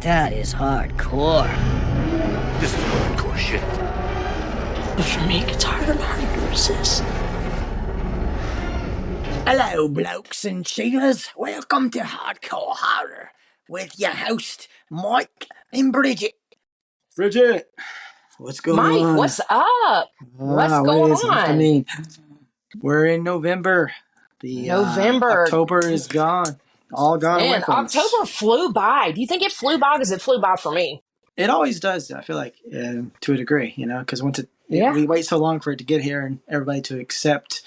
That is hardcore. This is hardcore shit. But for me, it gets harder and harder to resist. Hello, blokes and Sheilas. Welcome to Hardcore Horror with your host, Mike and Brigitte. Brigitte, what's going Mike, on? what's up? What's going what is on? happening? We're in November. November. October is gone. All gone away Man, from us. October flew by. Do you think it flew by? Because it flew by for me. It always does, I feel like, to a degree, because once Yeah. we wait so long for it to get here and everybody to accept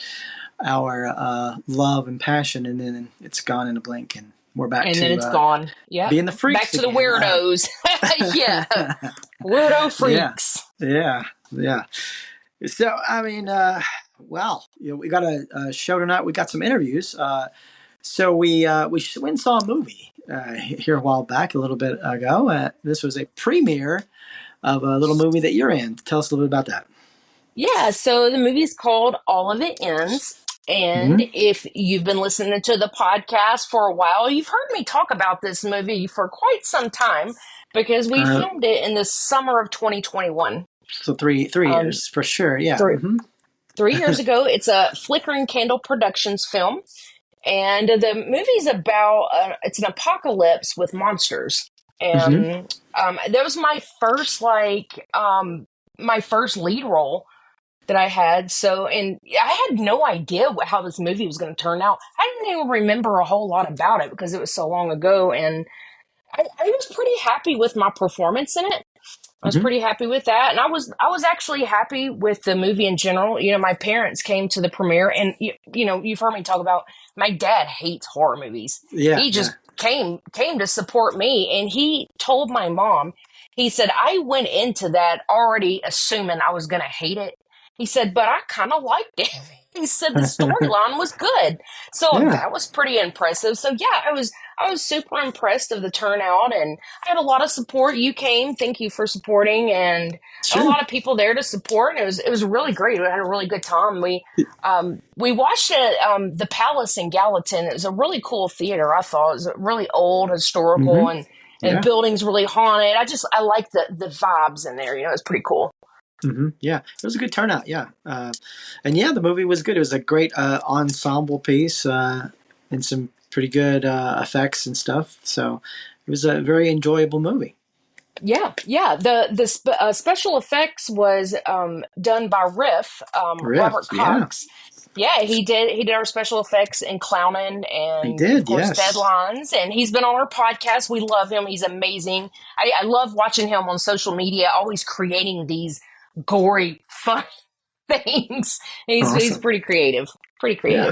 our love and passion, and then it's gone in a blink, and we're back And to then it's gone. Yeah. being the freaks Back to the again. weirdos. Yeah. Weirdo freaks. Yeah. So, I mean, wow, we got a show tonight. We got some interviews. So we went and saw a movie here a while back, a little bit ago. This was a premiere of a little movie that you're in. Tell us a little bit about that. Yeah, so the movie's called All of It Ends. And if you've been listening to the podcast for a while, you've heard me talk about this movie for quite some time because we filmed it in the summer of 2021. So three years for sure. Yeah. 3 years ago. It's a Flickering Candle Productions film. And the movie's about, it's an apocalypse with monsters. And that was my first, my first lead role that I had. So, and I had no idea how this movie was going to turn out. I didn't even remember a whole lot about it because it was so long ago. And I was pretty happy with my performance in it. I was pretty happy with that. And I was actually happy with the movie in general. My parents came to the premiere and, you've heard me talk about my dad hates horror movies. Yeah. He just came to support me. And he told my mom, he said, I went into that already assuming I was going to hate it. He said, but I kind of liked it. He said the storyline was good. So that was pretty impressive. So yeah, I was super impressed of the turnout, and I had a lot of support. You came. Thank you for supporting, and a lot of people there to support. And it was really great. We had a really good time. We watched it the Palace in Gallatin. It was a really cool theater. I thought it was really old, historical, and the building's really haunted. I like the vibes in there. It's pretty cool. Yeah, it was a good turnout. Yeah, and the movie was good. It was a great ensemble piece and some pretty good effects and stuff. So it was a very enjoyable movie. Yeah. The special effects was done by Riff, Robert Cox. Yeah, he did our special effects in Clownin' and of course Deadlines, and he's been on our podcast. We love him. He's amazing. I love watching him on social media, always creating these gory, fun things. He's pretty creative. Yeah.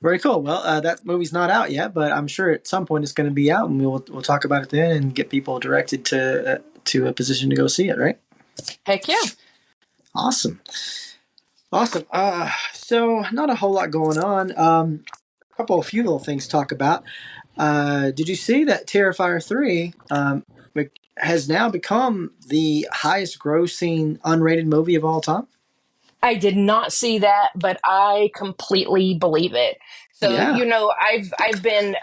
Very cool. Well, that movie's not out yet, but I'm sure at some point it's going to be out, and we'll talk about it then and get people directed to a position to go see it. Right? Heck yeah! Awesome. So not a whole lot going on. A few little things to talk about. Did you see that Terrifier 3 has now become the highest grossing unrated movie of all time? I did not see that, but I completely believe it. So, I've been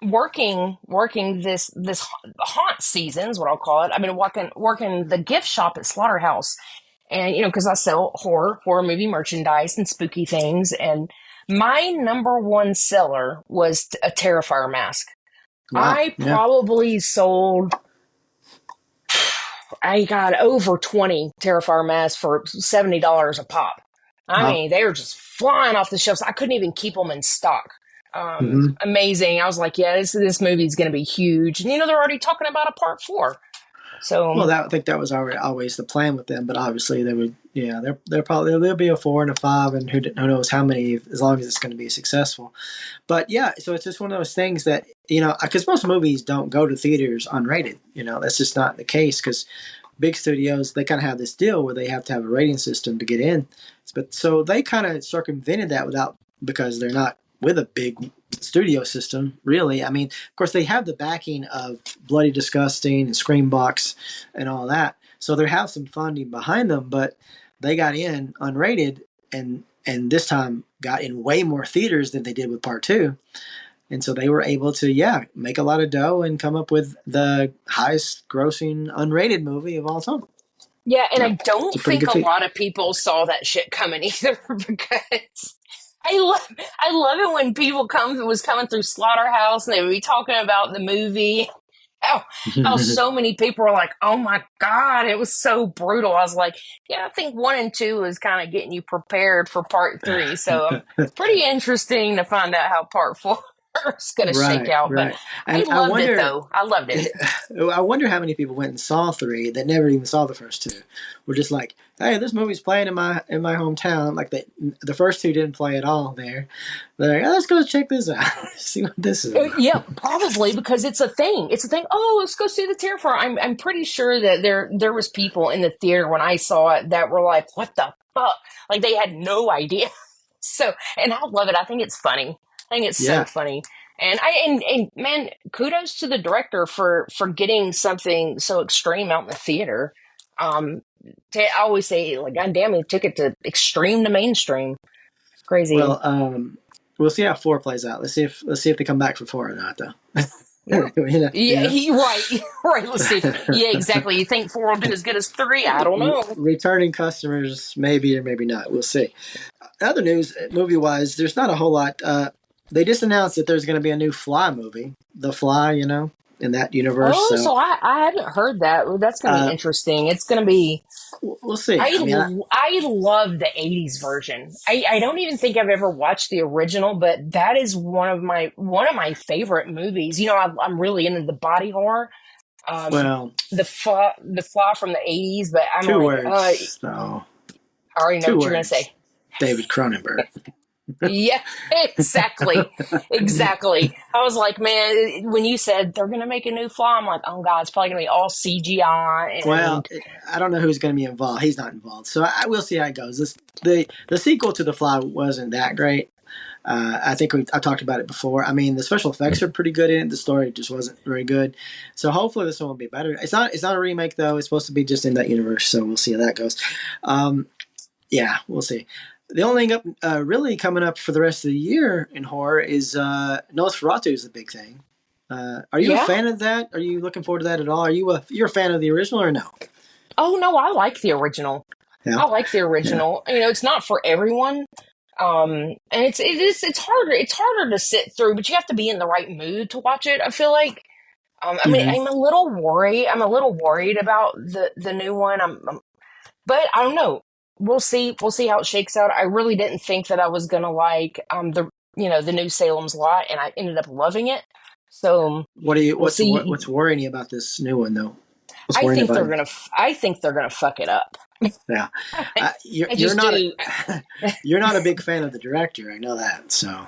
working this haunt season is what I'll call it. I've been working the gift shop at Slaughterhouse, and because I sell horror movie merchandise and spooky things, and my number one seller was a Terrifier mask. Wow. I probably sold, I got over 20 Terrifier masks for $70 a pop. I mean, they were just flying off the shelves. I couldn't even keep them in stock. Amazing. I was like, this movie's going to be huge. And, they're already talking about a part 4. So, well, I think that was always the plan with them, but obviously they would, there'll be a 4 and a 5, and who knows how many, as long as it's going to be successful. But so it's just one of those things that, because most movies don't go to theaters unrated, that's just not the case, because big studios, they kind of have this deal where they have to have a rating system to get in. But so they kind of circumvented that because they're not with a big studio system, really. I mean, of course, they have the backing of Bloody Disgusting and Screambox and all that, so they have some funding behind them. But they got in unrated, and this time got in way more theaters than they did with Part 2. And so they were able to, make a lot of dough and come up with the highest grossing unrated movie of all time. Yeah, and I Yeah, it's don't a pretty think good a feat. lot of people saw that shit coming either because I love it when people was coming through Slaughterhouse and they would be talking about the movie. How so many people were like, "Oh my god, it was so brutal." I was like, "Yeah, I think 1 and 2 is kind of getting you prepared for part 3." So it's pretty interesting to find out how part 4 is going to shake Right, out. But right. I And I loved it wonder, though. I loved it. I wonder how many people went and saw 3 that never even saw the first 2. We're just like, hey, this movie's playing in my hometown. Like the first 2 didn't play at all there. They're like, oh, let's go check this out, see what this is about. Yeah, probably because it's a thing. It's a thing. Oh, let's go see the Terrifier. I'm pretty sure that there was people in the theater when I saw it that were like, "What the fuck?" Like they had no idea. So, and I love it. I think it's funny. I think it's so Yeah. funny. And man, kudos to the director for getting something so extreme out in the theater. Um, I always say, like, God damn, he took it to extreme to mainstream. It's crazy. Well, we'll see how 4 plays out. Let's see if they come back for 4 or not, though. Yeah. You Yeah, know? right, right. Let's see. Yeah, exactly. You think 4 will do as good as 3? I don't know. Returning customers, maybe or maybe not. We'll see. Other news, movie wise, there's not a whole lot. They just announced that there's going to be a new Fly movie, The Fly, in that universe. Oh, So so I hadn't heard that. Well, that's going to be uh, interesting. It's going to be. we'll see. I I mean, I love the '80s version. I don't even think I've ever watched the original, but that is one of my favorite movies. I'm really into the body horror. Um, well, the flaw from the '80s, but I'm 2 like, words though. I already know 2 what you're going to words. say. David Cronenberg. Yeah, exactly. Exactly. I was like, man, when you said they're going to make a new Flaw, I'm like, oh God, it's probably going to be all CGI. Well, And I don't know who's going to be involved. He's not involved, so I will see how it goes. The sequel to The Fly wasn't that great. I think I talked about it before. I mean, the special effects are pretty good in it. The story just wasn't very good. So hopefully this one will be better. It's not a remake though. It's supposed to be just in that universe. So we'll see how that goes. Yeah, we'll see. The only thing really coming up for the rest of the year in horror is Nosferatu is the big thing. Are you a yeah. fan of that? Are you looking forward to that at all? You're a fan of the original or no? Oh, no, I like the original. Yeah, I like the yeah. original. It's not for everyone. And it's harder to sit through, but you have to be in the right mood to watch it. I feel like. I mean, Hmm. I'm a little worried. I'm a little worried about the new one. But I don't know. We'll see. We'll see how it shakes out. I really didn't think that I was gonna like the new Salem's Lot, and I ended up loving it. So we'll see. What's worrying you about this new one though? What's I worrying think about they're it? gonna. I think they're gonna fuck it up. Yeah, you're I you're just not do. you're not a big fan of the director. I know that. So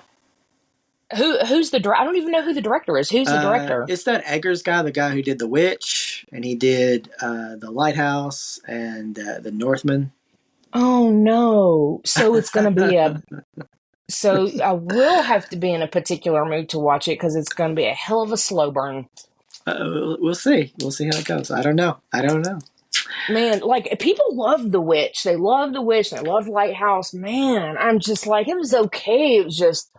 Who's the director? I don't even know who the director is. Who's the director? it's that Eggers guy, the guy who did The Witch, and he did The Lighthouse and The Northman. Oh no! So it's gonna be a. So I will have to be in a particular mood to watch it because it's gonna be a hell of a slow burn. We'll see. We'll see how it goes. I don't know. I don't know. Man, like people love The Witch. They love The Witch. They love Lighthouse. Man, I'm just like it was okay. It was just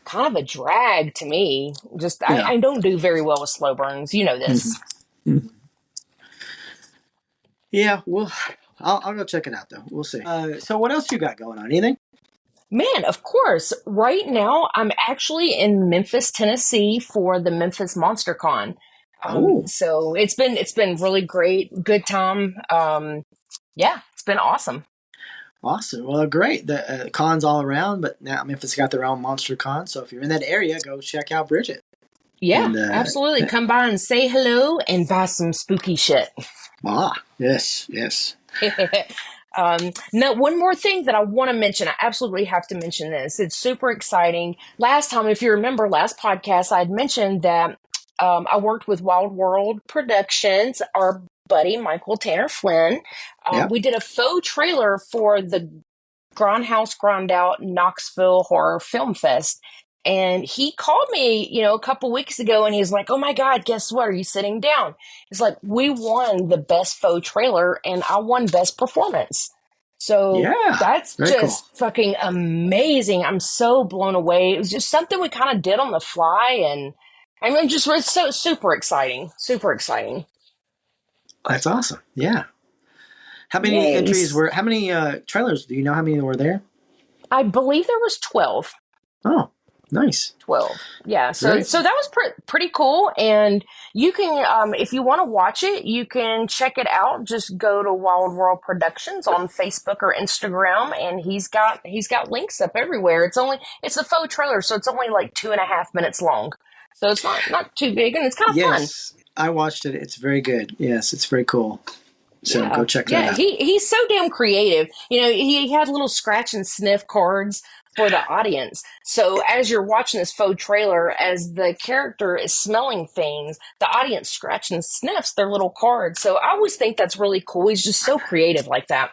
kind of a drag to me. Just Yeah. I don't do very well with slow burns. You know Hmm. this. Yeah. Well, I'll go check it out though. We'll see. So what else you got going on? Anything? Man, of course. Right now, I'm actually in Memphis, Tennessee for the Memphis Monster Con. Oh, So it's been really great, good time. Yeah, it's been awesome. awesome. Well, great. The cons all around, but now Memphis got their own Monster Con. So if you're in that area, go check out Brigitte. Yeah, And absolutely. Come by and say hello and buy some spooky shit. yes, yes. Now, one more thing that I want to mention. I absolutely have to mention this. It's super exciting. Last time, if you remember, last podcast, I had mentioned that I worked with Wild World Productions, our buddy Michael Tanner Flynn. Yep. We did a faux trailer for the Grindhouse Grind Out Knoxville Horror Film Fest. And he called me, a couple weeks ago and he's like, oh my God, guess what? Are you sitting down? He's like, we won the best faux trailer and I won best performance. So Yeah, that's very cool. just fucking amazing. I'm so blown away. It was just something we kind of did on the fly, and I mean, just was so super exciting, super exciting. That's awesome. Yeah. How many Yay! entries were? How many trailers? Do you know how many were there? I believe there was 12. Oh, nice. 12. Yeah, so Very. so that was pretty cool, and you can if you want to watch it, you can check it out. Just go to Wild World Productions on Facebook or Instagram, and he's got links up everywhere. It's a faux trailer, so it's only like 2.5 minutes long. So it's not too big, and it's kind of fun. Yes, I watched it. It's very good. Yes, it's very cool. So go Yeah, check that yeah. out. He's so damn creative. You know, he had little scratch and sniff cards for the audience. So as you're watching this faux trailer, as the character is smelling things, the audience scratch and sniffs their little cards. So I always think that's really cool. He's just so creative like that.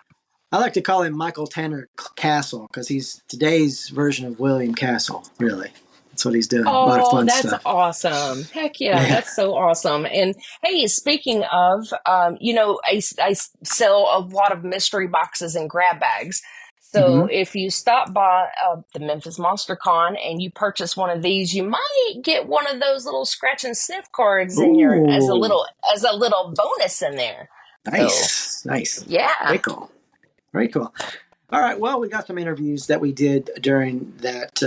I like to call him Michael Tanner Castle because he's today's version of William Castle. Really, that's what he's doing. A lot of Oh, fun that's stuff. awesome. Heck yeah, Yeah. that's so awesome. And hey, speaking of, I sell a lot of mystery boxes and grab bags. So Hmm. if you stop by the Memphis Monster Con and you purchase one of these, you might get one of those little scratch and sniff cards in your Ooh, as a little bonus in there. So nice, nice. Very yeah. cool. Very cool. All right. Well, we got some interviews that we did during that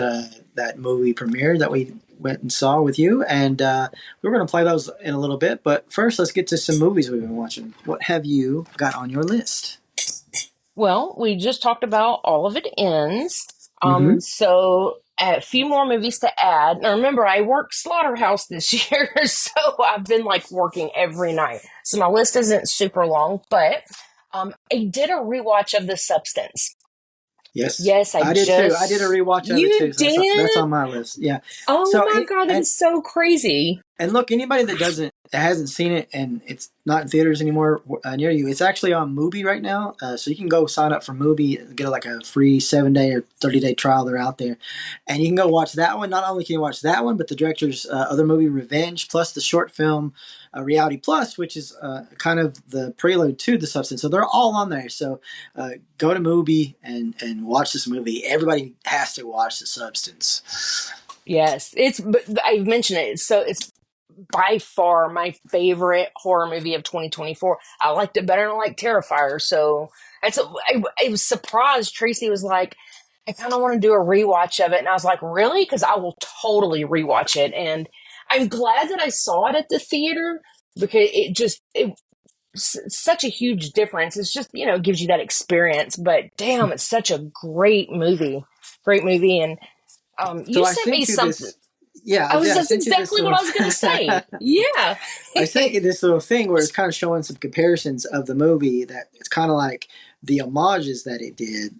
movie premiere that we went and saw with you, and we're going to play those in a little bit. But first, let's get to some movies we've been watching. What have you got on your list? Well, we just talked about All of It Ends. Mm-hmm. So a few more movies to add. Now remember, I worked Slaughterhouse this year, so I've been like working every night. So my list isn't super long, but I did a rewatch of The Substance. Yes, Yes, I I did too. I did a just rewatch of it too, you so that's did. on my list. Yeah. Oh So my God, that and is so crazy. And look, anybody that hasn't seen it and it's not in theaters anymore near you, it's actually on Mubi right now. So you can go sign up for Mubi and get like a free 7 day or 30 day trial. They're out there, and you can go watch that one. Not only can you watch that one, but the director's other movie, Revenge, plus the short film, Reality Plus, which is kind of the prelude to The Substance. So they're all on there. So go to Mubi and watch this movie. Everybody has to watch The Substance. Yes, but I've mentioned it. So it's by far my favorite horror movie of 2024. I liked it better than I liked Terrifier. So I was surprised Tracy was like, I kind of want to do a rewatch of it. And I was like, really? Because I will totally rewatch it. And I'm glad that I saw it at the theater because it's such a huge difference. It's just, gives you that experience. But damn, it's such a great movie. Great movie. And So you I sent me sent you something. this. Yeah, I That's sent you this exactly what little. I was going to say. Yeah. I sent you this little thing where it's kind of showing some comparisons of the movie. That it's kind of like the homages that it did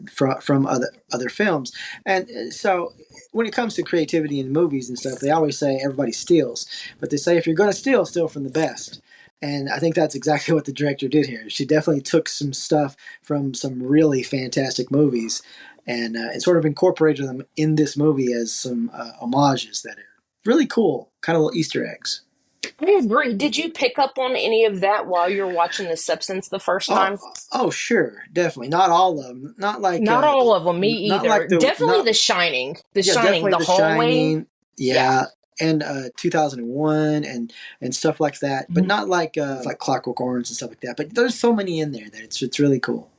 from other films. And so when it comes to creativity in movies and stuff, they always say everybody steals, but they say if you're going to steal from the best. And I think that's exactly what the director did here. She definitely took some stuff from some really fantastic movies and sort of incorporated them in this movie as some homages that are really cool, kind of little Easter eggs. I agree. Did you pick up on any of that while you were watching The Substance the first Oh, time? oh, sure, definitely. Not all of them. Not all of them, me Not either. like the Definitely not The Shining. The yeah, Shining, definitely the The hallway. Shining. Yeah. Yeah, and 2001 and stuff like that. But not like Clockwork Orange and stuff like that. But there's so many in there that it's really cool.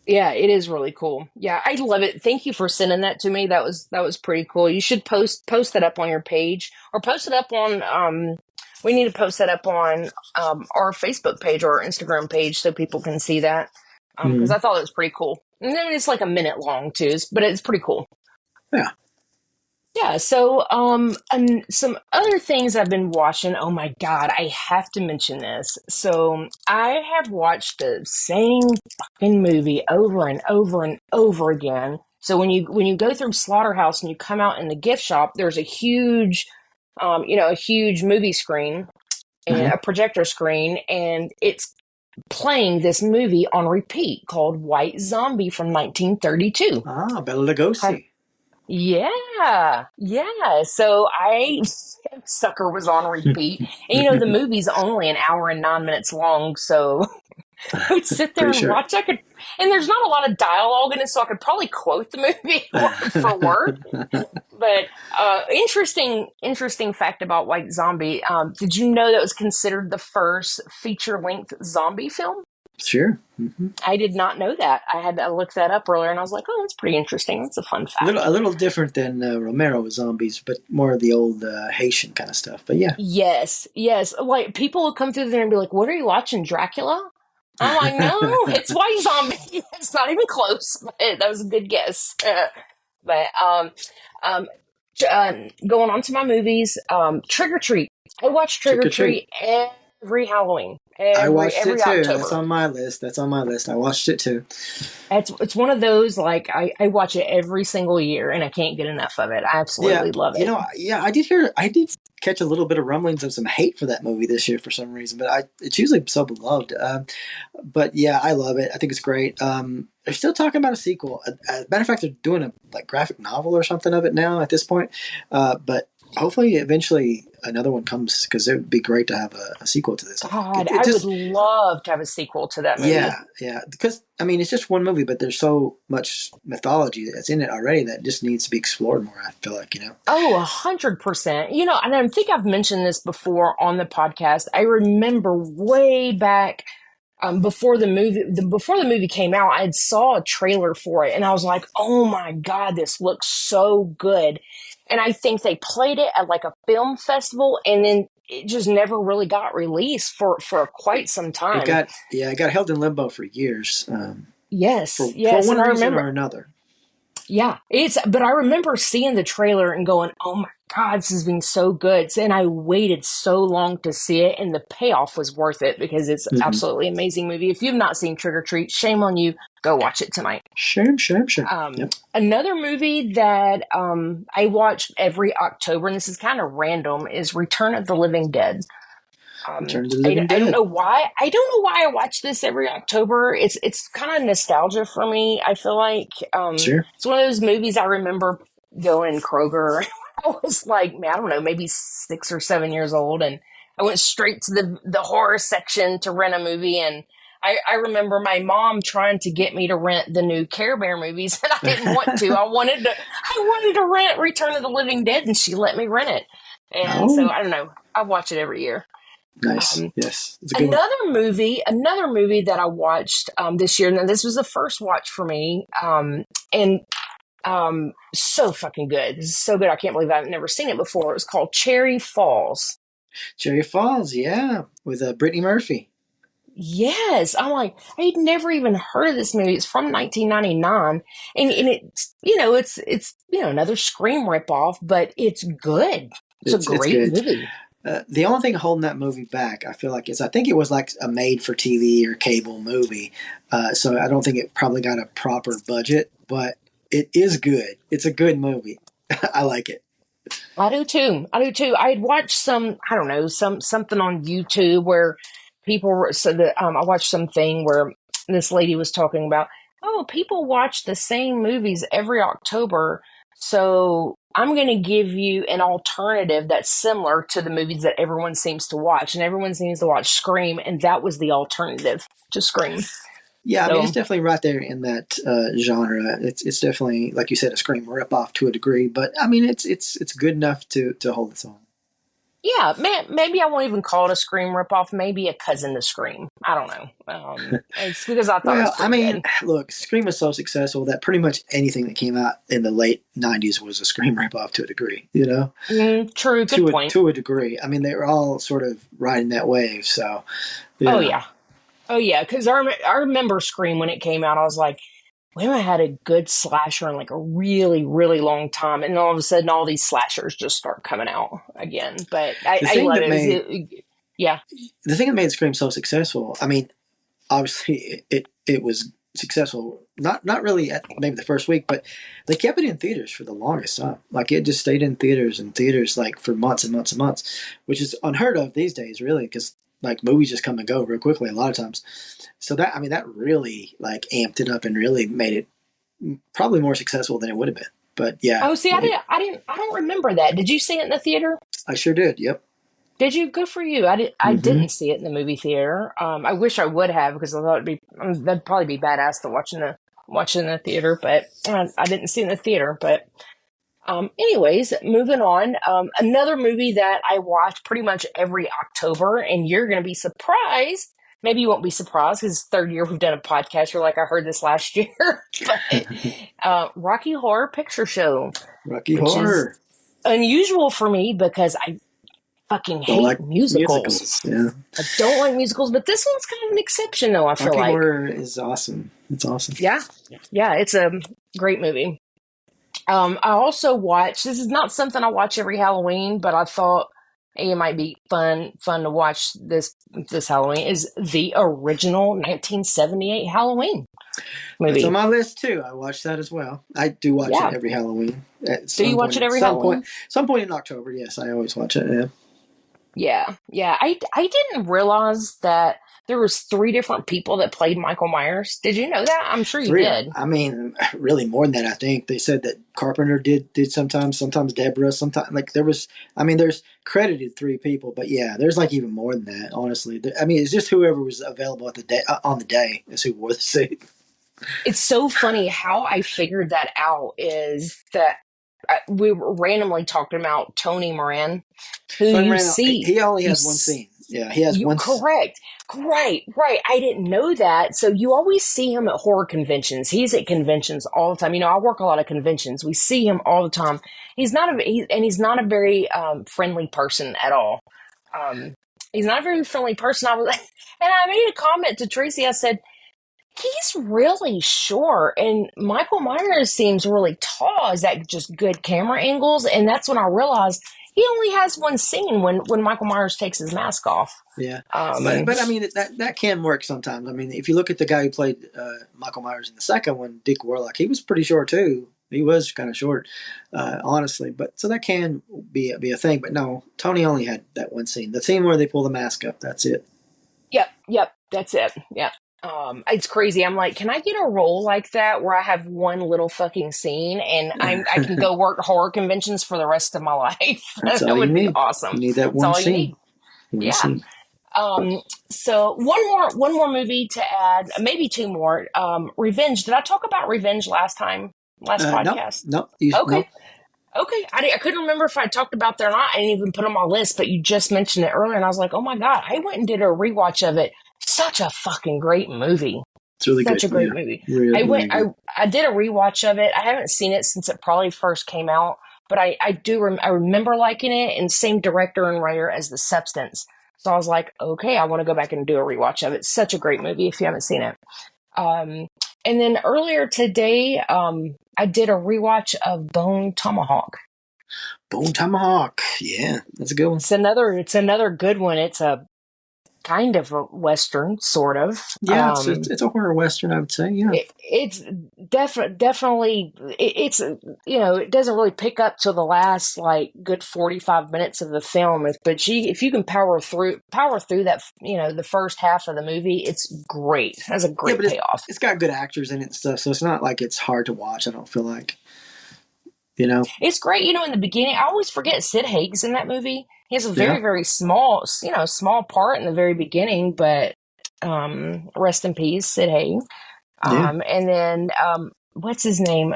Yeah, it is really cool. Yeah, I love it. Thank you for sending that to me. That was pretty cool. You should post that up on your page or post it up on we need to post that up on our Facebook page or our Instagram page so people can see that. Because Mhm. I thought it was pretty cool. And then it's like a minute long too, but it's pretty cool. Yeah. Yeah, so and some other things I've been watching. Oh my God, I have to mention this. So I have watched the same fucking movie over and over and over again. So when you go through Slaughterhouse and you come out in the gift shop, there's a huge movie screen and Uh-huh. a projector screen, and it's playing this movie on repeat called White Zombie from 1932. Ah, Bela Lugosi. Yeah, yeah. So sucker was on repeat, and the movie's only an hour and 9 minutes long. So I would sit there Pretty and sure. watch. And there's not a lot of dialogue in it, so I could probably quote the movie word for word. But interesting fact about White Zombie. Did you know that was considered the first feature-length zombie film? Sure. Mm-hmm. I did not know that. I had to look that up earlier, and I was like, "Oh, that's pretty interesting. That's a fun fact." A little different than Romero with zombies, but more of the old Haitian kind of stuff. But yeah. Yes, yes. Like people would come through there and be like, "What are you watching, Dracula?" I'm like, "No, it's White Zombie. It's not even close." But that was a good guess. But um, going on to my movies, Trick or Treat. I watch Trick Trick or or treat. Treat every Halloween, I watched it every too. That's October. on my list. That's on my list. I watched it too. It's one of those like I watch it every single year and I can't get enough of it. I Yeah, absolutely love it. yeah, I did catch a little bit of rumblings of some hate for that movie this year for some reason, but it's usually so beloved. But yeah, I love it. I think it's great. They're still talking about a sequel. Matter of fact, they're doing a like graphic novel or something of it now at this point. But hopefully, eventually, another one comes because it would be great to have a sequel to this. God, It I would just love to have a sequel to that movie. yeah, because I mean, it's just one movie, but there's so much mythology that's in it already that just needs to be explored more. I feel like Oh, 100%. And I think I've mentioned this before on the podcast. I remember way back before the movie came out, I saw a trailer for it and I was like, "Oh my God, this looks so good." And I think they played it at like a film festival and then it just never really got released for quite some time. it got held in limbo for years, Yes, for yes. one And I reason remember, or another. yeah, but I remember seeing the trailer and going, "Oh my God, this has been so good." And I waited so long to see it, and the payoff was worth it because it's Mm-hmm. absolutely amazing movie. If you've not seen Trick or Treat, shame on you. Go watch it tonight. Sure. Yep. Another movie that I watch every October, and this is kind of random, is Return of the Living Dead. Return of the Living I don't Dead. know why. I don't know why I watch this every October. It's kind of nostalgia for me. I feel like Sure. it's one of those movies I remember going Kroger. I was like, man, I don't know, maybe 6 or 7 years old, and I went straight to the horror section to rent a movie. And I remember my mom trying to get me to rent the new Care Bear movies, and I didn't want to. I wanted to rent Return of the Living Dead, and she let me rent it. And so Oh, I don't know. I watch it every year. nice. Um, Yes, it's a good one. another movie that I watched this year. Now this was the first watch for me, and so fucking good. This is so good. I can't believe I've never seen it before. It was called Cherry Falls. Cherry Falls, yeah, with Brittany Murphy. Yes, I'm like I'd never even heard of this movie. It's from 1999, and it's another Scream ripoff, but it's good. It's a It's great good. movie. The only thing holding that movie back, I feel like, is I think it was like a made-for-TV or cable movie, so I don't think it probably got a proper budget, but it is good. It's a good movie. I like it. I do too. I do too. I had watched I don't know, something on YouTube where people were, so that I watched something where this lady was talking about, oh, people watch the same movies every October, so I'm going to give you an alternative that's similar to the movies that everyone seems to watch, and everyone seems to watch Scream, and that was the alternative to Scream. Yeah, I mean, it's So definitely right there in that genre. It's definitely, like you said, a Scream ripoff to a degree, but I mean, it's good enough to hold its own. yeah, man, maybe I won't even call it a Scream ripoff. Maybe a cousin to Scream. I don't know. It's because I thought it was Well, I pretty mean, good. look, Scream was so successful that pretty much anything that came out in the late '90s was a Scream ripoff to a degree. True, good point. To a degree. I mean, they were all sort of riding that wave. So, Oh yeah. yeah, oh yeah. Because I remember Scream when it came out. I was like, we haven't had a good slasher in like a really really long time, and all of a sudden all these slashers just start coming out again. But The I thing love that it. made Yeah. the thing that made Scream so successful. I mean, obviously it was successful. Not really at maybe the first week, but they kept it in theaters for the longest time. Like it just stayed in theaters like for months and months and months, which is unheard of these days, really, because like movies just come and go real quickly a lot of times. So that I mean that really like amped it up and really made it probably more successful than it would have been. But yeah, Oh, see, I don't remember that. Did you see it in the theater? I sure did. Yep. Did you? Good for you. I Mm-hmm. didn't see it in the movie theater. I wish I would have because I thought that'd probably be badass to watch in the theater. But I didn't see it in the theater. But anyways, moving on. Another movie that I watch pretty much every October, and you're going to be surprised. Maybe you won't be surprised because it's the third year we've done a podcast. You're like, I heard this last year. But Rocky Horror Picture Show, Rocky which is Horror. unusual for me because I fucking Don't hate like musicals. musicals. Yeah. I don't like musicals, but this one's kind of an exception, though, I feel Rocky like. Horror is awesome. It's awesome. Yeah. Yeah, it's a great movie. I also watch, this is not something I watch every Halloween, but I thought hey, it might be fun to watch this Halloween, is the original 1978 Halloween That's on movie. my list too. I watch that as well. I do watch it Yeah. every Halloween. At Do you some watch point, it every Halloween? some point in October. Yes, I always watch it. Yeah. Yeah. Yeah. I didn't realize that there was three different people that played Michael Myers. Did you know that? I'm sure you Three. did. I mean, really more than that. I think they said that Carpenter did sometimes Deborah, sometimes like there was. I mean, there's credited three people, but yeah, there's like even more than that. Honestly, I mean, it's just whoever was available at the day on the day is who wore the suit. It's so funny how I figured that out is that we were randomly talking about Tony Moran, who Tony you Moran, see, he only you has one s- scene. Yeah, he has you one. correct, right. I didn't know that. So you always see him at horror conventions. He's at conventions all the time. You know, I work a lot of conventions. We see him all the time. He's not a very friendly person at all. Um, he's not a very friendly person. I was, and I made a comment to Tracy. I said, he's really short, and Michael Myers seems really tall. Is that just good camera angles? And that's when I realized he only has one scene when Michael Myers takes his mask off. Yeah, Um, but I mean that can work sometimes. I mean, if you look at the guy who played Michael Myers in the second one, Dick Warlock, he was pretty short too. He was kind of short, honestly. But so that can be a thing. But no, Tony only had that one scene. The scene where they pull the mask up. That's it. yep, that's it. Yep. It's crazy. I'm like, can I get a role like that where I have one little fucking scene and I can go work horror conventions for the rest of my life? That's That all you would be need. You awesome. need that That's one all you scene. need. One Yeah. scene. Um, so one more movie to add, maybe two more. Revenge. Did I talk about Revenge last No, podcast? no, Okay. no. Okay. I couldn't remember if I talked about that or not. I didn't even put it on my list, but you just mentioned it earlier and I was like, oh my God, I went and did a rewatch of it. Such a fucking great movie. It's really Such good. a Yeah, great movie. really, really good. I did a rewatch of it. I haven't seen it since it probably first came out, but I remember liking it, and same director and writer as The Substance. So I was like, okay, I want to go back and do a rewatch of it. Such a great movie if you haven't seen it. Um, and then earlier today, I did a rewatch of Bone Tomahawk. Bone Tomahawk. Yeah, that's a good one. It's another good one. It's a kind of a Western, sort of. Yeah, it's a horror western, I would say. Yeah. It's definitely it's it doesn't really pick up till the last like good 45 minutes of the film, if you can power through that, the first half of the movie, it's great. It has a Yeah, great but payoff. it's got good actors in it and stuff, so it's not like it's hard to watch. I don't feel like, you know. It's great. In the beginning, I always forget Sid Haig's in that movie. He has a Yeah, very, very small, small part in the very beginning, but rest in peace, Sid Haig. yeah, And then what's his name?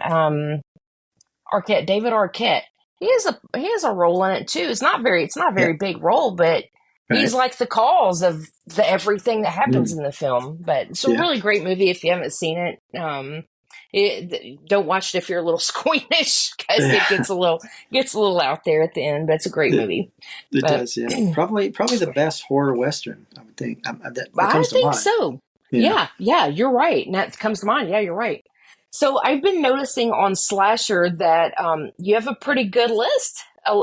Arquette, David Arquette. He has a role in it too. It's not a yeah. very big role, but he's Right. like the cause of everything that happens Mm, in the film. But it's a yeah. really great movie if you haven't seen it. Don't watch it if you're a little squeamish because it gets a little out there at the end. But it's a great Yeah, movie. it But does. Yeah, probably the best horror western. I would think that I comes to think mind. so. Yeah, Yeah, you're right. And that comes to mind. Yeah, you're right. So I've been noticing on Slasher that you have a pretty good list, a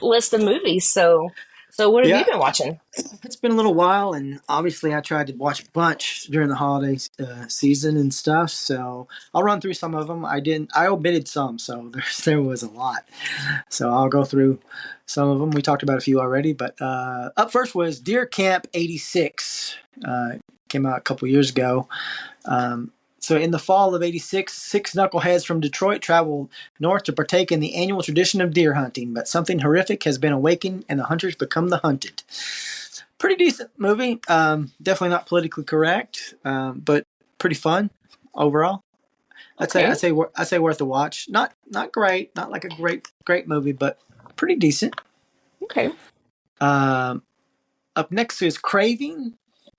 list of movies. So what have you yeah. been watching? It's been a little while, and obviously I tried to watch a bunch during the holiday season and stuff. So I'll run through some of them. I didn't. I omitted some, so there was a lot. So I'll go through some of them. We talked about a few already, but up first was Deer Camp '86. Came out a couple years ago. So in the fall of '86, 6 knuckleheads from Detroit travel north to partake in the annual tradition of deer hunting, but something horrific has been awakened and the hunters become the hunted. Pretty decent movie. Definitely not politically correct, but pretty fun overall. Okay. I'd say worth a watch. Not great, not like a great movie, but pretty decent. Okay. Up next is Craving.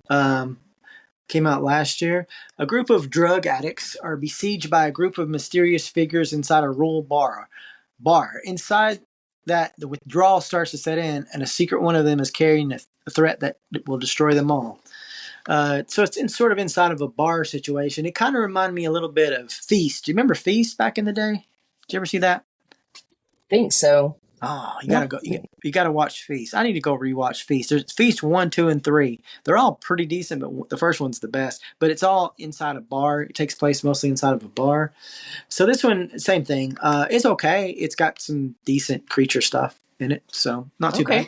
Came out last year. A group of drug addicts are besieged by a group of mysterious figures inside a rural bar. Inside that, the withdrawal starts to set in, and a secret one of them is carrying a threat that will destroy them all. So it's sort of inside of a bar situation. It kind of reminded me a little bit of Feast. Do you remember Feast back in the day? Did you ever see that? Think so. Oh, you gotta go. You gotta watch Feast. I need to go rewatch Feast. There's Feast 1, 2, and 3. They're all pretty decent, but the first one's the best. But it's all inside a bar. It takes place mostly inside of a bar. So this one, same thing. It's okay. It's got some decent creature stuff in it, so not too bad.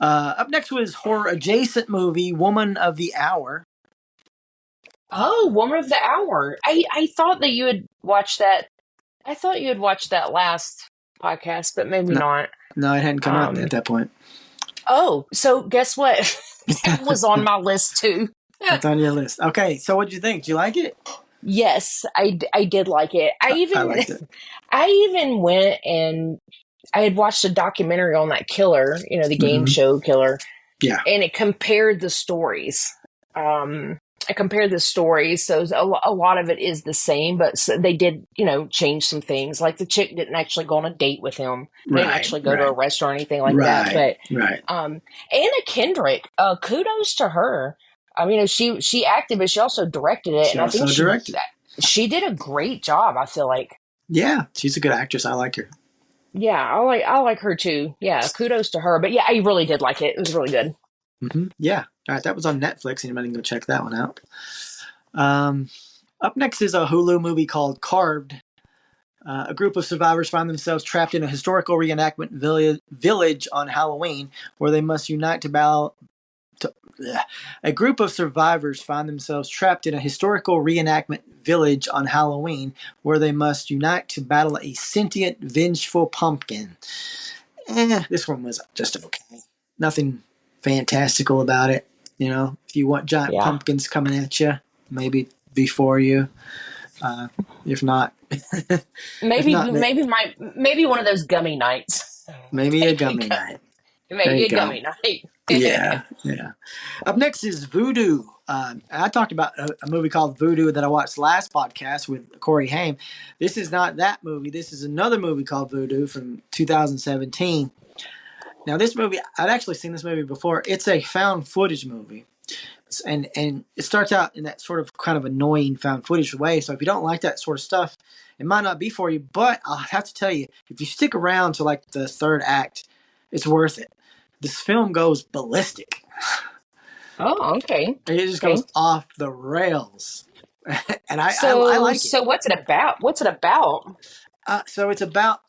Up next was horror adjacent movie Woman of the Hour. Oh, Woman of the Hour. I thought that you had watched that. I thought you had watched that last podcast, but maybe not. No, it hadn't come out at that point. Oh, so guess what? That was on my list too. It's on your list. Okay, so what'd you think? Did you like it? Yes, I did like it. I liked it. I even went and I had watched a documentary on that killer, the game show killer. Yeah. And it compared the stories. I compared the stories, so a lot of it is the same, but they did, change some things. Like the chick didn't actually go on a date with him. They didn't actually go to a restaurant or anything like that. But Anna Kendrick, kudos to her. I mean, she acted, but she also directed it, and I think she did a great job. I feel like. Yeah, she's a good actress. I like her. Yeah, I like her too. Yeah, kudos to her. But yeah, I really did like it. It was really good. Yeah. All right, that was on Netflix. Anybody can go check that one out. Up next is a Hulu movie called Carved. A group of survivors find themselves trapped in a historical reenactment village on Halloween, where they must unite to battle. A group of survivors find themselves trapped in a historical reenactment village on Halloween, where they must unite to battle a sentient, vengeful pumpkin. This one was just okay. Nothing fantastical about it. If you want giant pumpkins coming at you, maybe before you. If not, maybe one of those gummy nights. Maybe a gummy night. Maybe a gummy night. Yeah. Up next is Voodoo. I talked about a movie called Voodoo that I watched last podcast with Corey Haim. This is not that movie. This is another movie called Voodoo from 2017. Now, this movie, I'd actually seen this movie before. It's a found footage movie. And it starts out in that sort of kind of annoying found footage way. So if you don't like that sort of stuff, it might not be for you. But I'll have to tell you, if you stick around to like the third act, it's worth it. This film goes ballistic. Oh, okay. It just goes off the rails. And I like it. So what's it about? What's it about? So it's about,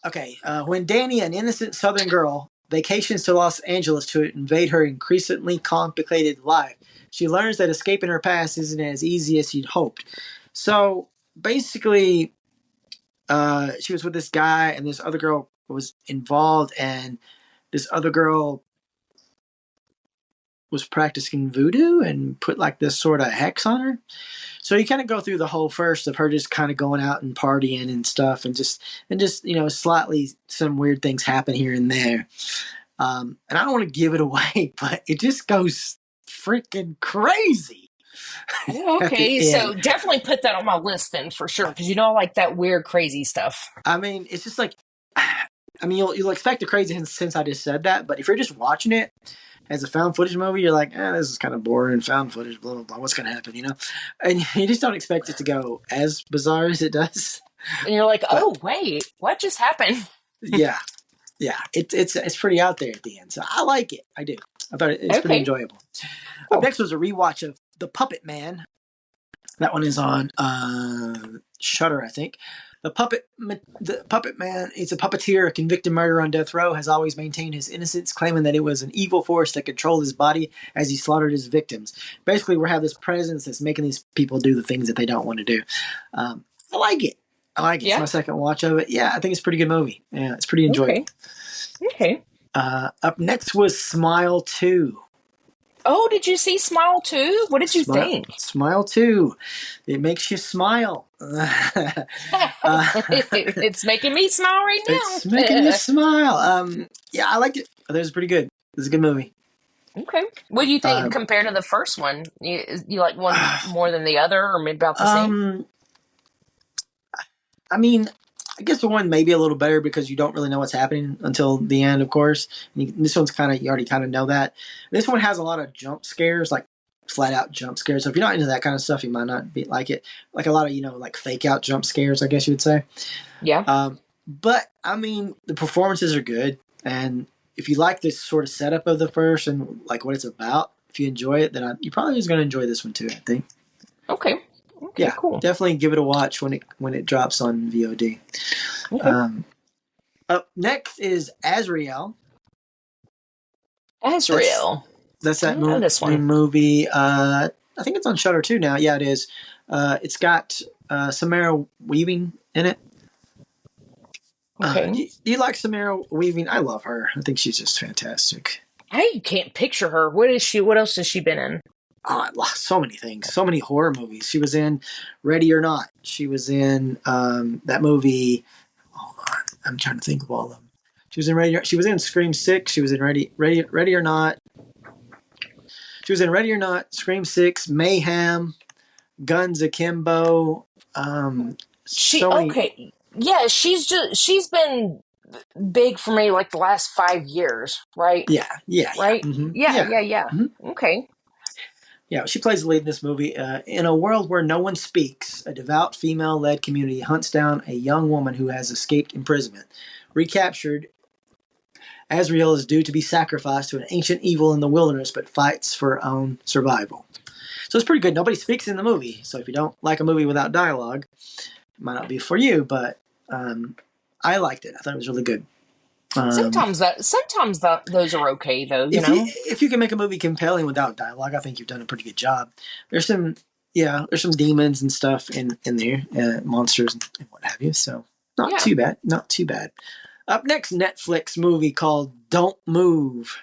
when Danny, an innocent Southern girl, vacations to Los Angeles to invade her increasingly complicated life, she learns that escaping her past isn't as easy as she'd hoped. So basically, she was with this guy, and this other girl was involved, and this other girl was practicing voodoo and put like this sort of hex on her. So you kind of go through the whole first of her just kind of going out and partying and stuff, and just slightly some weird things happen here and there. And I don't want to give it away, but it just goes freaking crazy. Okay, so definitely put that on my list then for sure, because I like that weird, crazy stuff. I mean, it's just like, you'll expect the crazy since I just said that, but if you're just watching it as a found footage movie, you're like, this is kind of boring, found footage, blah, blah, blah, what's going to happen, And you just don't expect it to go as bizarre as it does. And you're like, oh, wait, what just happened? Yeah. It's pretty out there at the end, so I like it. I do. I thought it's pretty enjoyable. Cool. Up next was a rewatch of The Puppet Man. That one is on Shudder, I think. The puppet man, he's a puppeteer, a convicted murderer on death row, has always maintained his innocence, claiming that it was an evil force that controlled his body as he slaughtered his victims. Basically, we have this presence that's making these people do the things that they don't want to do. I like it. It's Yeah. my second watch of it. Yeah, I think it's a pretty good movie. Yeah, it's pretty enjoyable. Okay. Okay. Up next was Smile 2. Oh, did you see Smile 2? What did you think? Smile 2. It makes you smile. It's making me smile right It's now. making you smile. Yeah, I liked it. I thought it was pretty good. It was a good movie. Okay. What do you think Um, compared to the first one? You like one more than the other, or maybe about the same? um, I mean, I guess the one may be a little better because you don't really know what's happening until the end, of course. This one's you already kind of know that. This one has a lot of jump scares, like flat out jump scares. So if you're not into that kind of stuff, you might not like it. Like a lot of, like fake out jump scares, I guess you would say. Yeah. But I mean, the performances are good. And if you like this sort of setup of the first and like what it's about, if you enjoy it, then you're probably just going to enjoy this one too, I think. Okay. Okay. Yeah, Cool. definitely give it a watch when it drops on VOD. Okay. Up next is Azrael. Azrael. That's that This new one. movie. I think it's on Shutter too now. Yeah, it is. It's got Samara Weaving in it. Okay. Do you like Samara Weaving? I love her. I think she's just fantastic. I can't picture her. What is she? What else has she been in? So many things. So many horror movies. She was in Ready or Not. She was in that movie. Hold on, I'm trying to think of all of them. She was in Ready. She was in Scream 6. She was in Ready or Not. She was in Ready or Not, Scream 6, Mayhem, Guns Akimbo. Okay. Yeah, she's been big for me like the last 5 years, right? Yeah. Right? Mm-hmm. Yeah. Mm-hmm. Okay. Yeah, she plays the lead in this movie. In a world where no one speaks, a devout female-led community hunts down a young woman who has escaped imprisonment. Recaptured, Azrael is due to be sacrificed to an ancient evil in the wilderness, but fights for her own survival. So it's pretty good. Nobody speaks in the movie, so if you don't like a movie without dialogue, it might not be for you, but I liked it. I thought it was really good. Sometimes those are okay though, you If know. if you can make a movie compelling without dialogue, I think you've done a pretty good job. There's some demons and stuff in there, monsters and what have you. So not too bad. Up next, Netflix movie called Don't Move.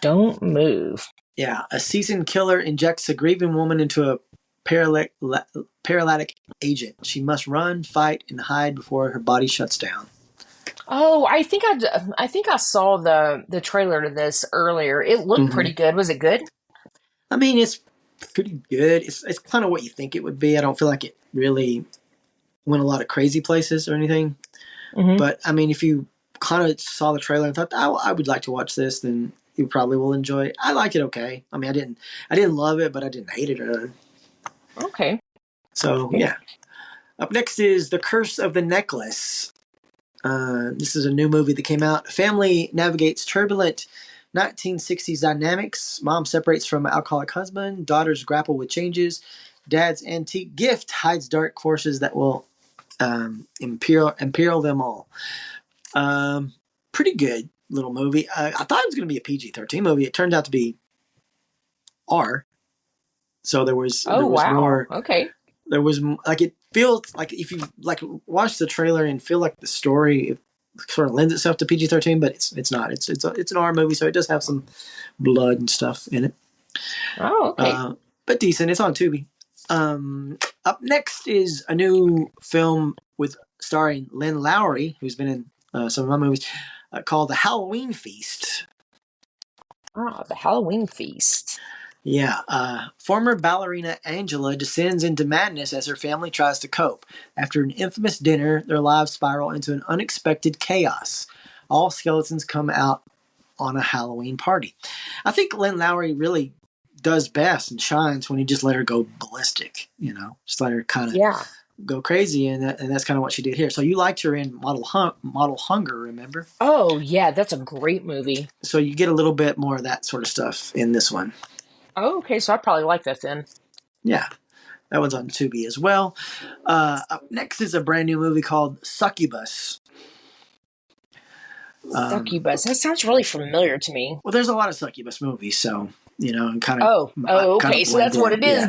Don't move. Yeah, a seasoned killer injects a grieving woman into a paralytic agent. She must run, fight, and hide before her body shuts down. Oh, I think I saw the trailer to this earlier. It looked pretty good. Was it good? I mean, it's pretty good. It's kind of what you think it would be. I don't feel like it really went a lot of crazy places or anything. Mm-hmm. But I mean, if you kind of saw the trailer and thought, I would like to watch this, then you probably will enjoy it. I like it okay. I mean, I didn't love it, but I didn't hate it. Okay. So yeah. Up next is The Curse of the Necklace. This is a new movie that came out. A family navigates turbulent 1960s dynamics. Mom separates from an alcoholic husband. Daughters grapple with changes. Dad's antique gift hides dark forces that will imperil them all. Pretty good little movie. I thought it was going to be a PG-13 movie. It turned out to be R. So there was more. Okay. There was like, it feels like if you like watch the trailer and feel like the story sort of lends itself to PG-13, but it's not. It's an R movie, so it does have some blood and stuff in it. Oh, okay. But decent. It's on Tubi. Up next is a new film starring Lynn Lowry, who's been in some of my movies, called The Halloween Feast. The Halloween Feast. Yeah, former ballerina Angela descends into madness as her family tries to cope. After an infamous dinner, their lives spiral into an unexpected chaos. All skeletons come out on a Halloween party. I think Lynn Lowry really does best and shines when you just let her go ballistic, just let her kind of go crazy, and that's kind of what she did here. So you liked her in Model Hunger, remember? Oh, yeah, that's a great movie. So you get a little bit more of that sort of stuff in this one. Oh, okay, so I probably like that then. Yeah. That one's on Tubi as well. Up next is a brand new movie called Succubus. Succubus. That sounds really familiar to me. Well, there's a lot of Succubus movies, so and Oh, kind okay. of So blend that's what in. it is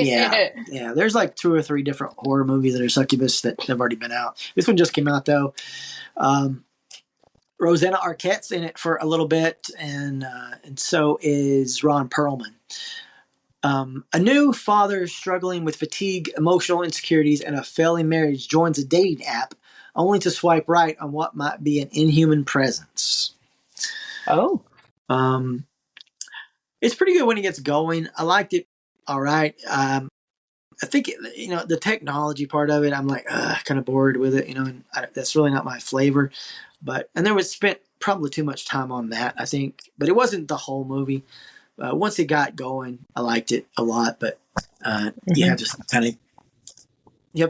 Yeah, then. yeah. There's like 2 or 3 different horror movies that are Succubus that have already been out. This one just came out though. Rosanna Arquette's in it for a little bit, and so is Ron Perlman. A new father struggling with fatigue, emotional insecurities, and a failing marriage joins a dating app only to swipe right on what might be an inhuman presence. Oh. It's pretty good when it gets going. I liked it. All right. I think, the technology part of it, I'm like, kind of bored with it, and that's really not my flavor. And there was spent probably too much time on that, I think. But it wasn't the whole movie. Once it got going, I liked it a lot. But you have to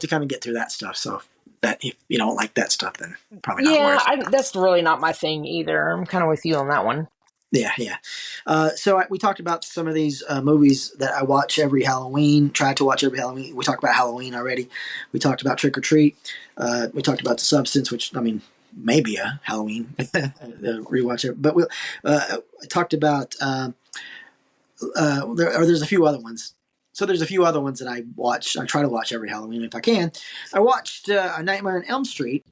kind of get through that stuff. So that if you don't like that stuff, then probably not worth it. That's really not my thing either. I'm kind of with you on that one. Yeah. So we talked about some of these movies that I watch every Halloween, try to watch every Halloween. We talked about Halloween already. We talked about Trick or Treat. We talked about The Substance, which, maybe a Halloween rewatch it. But we talked about, there's a few other ones. So there's a few other ones that I watch. I try to watch every Halloween if I can. I watched A Nightmare on Elm Street.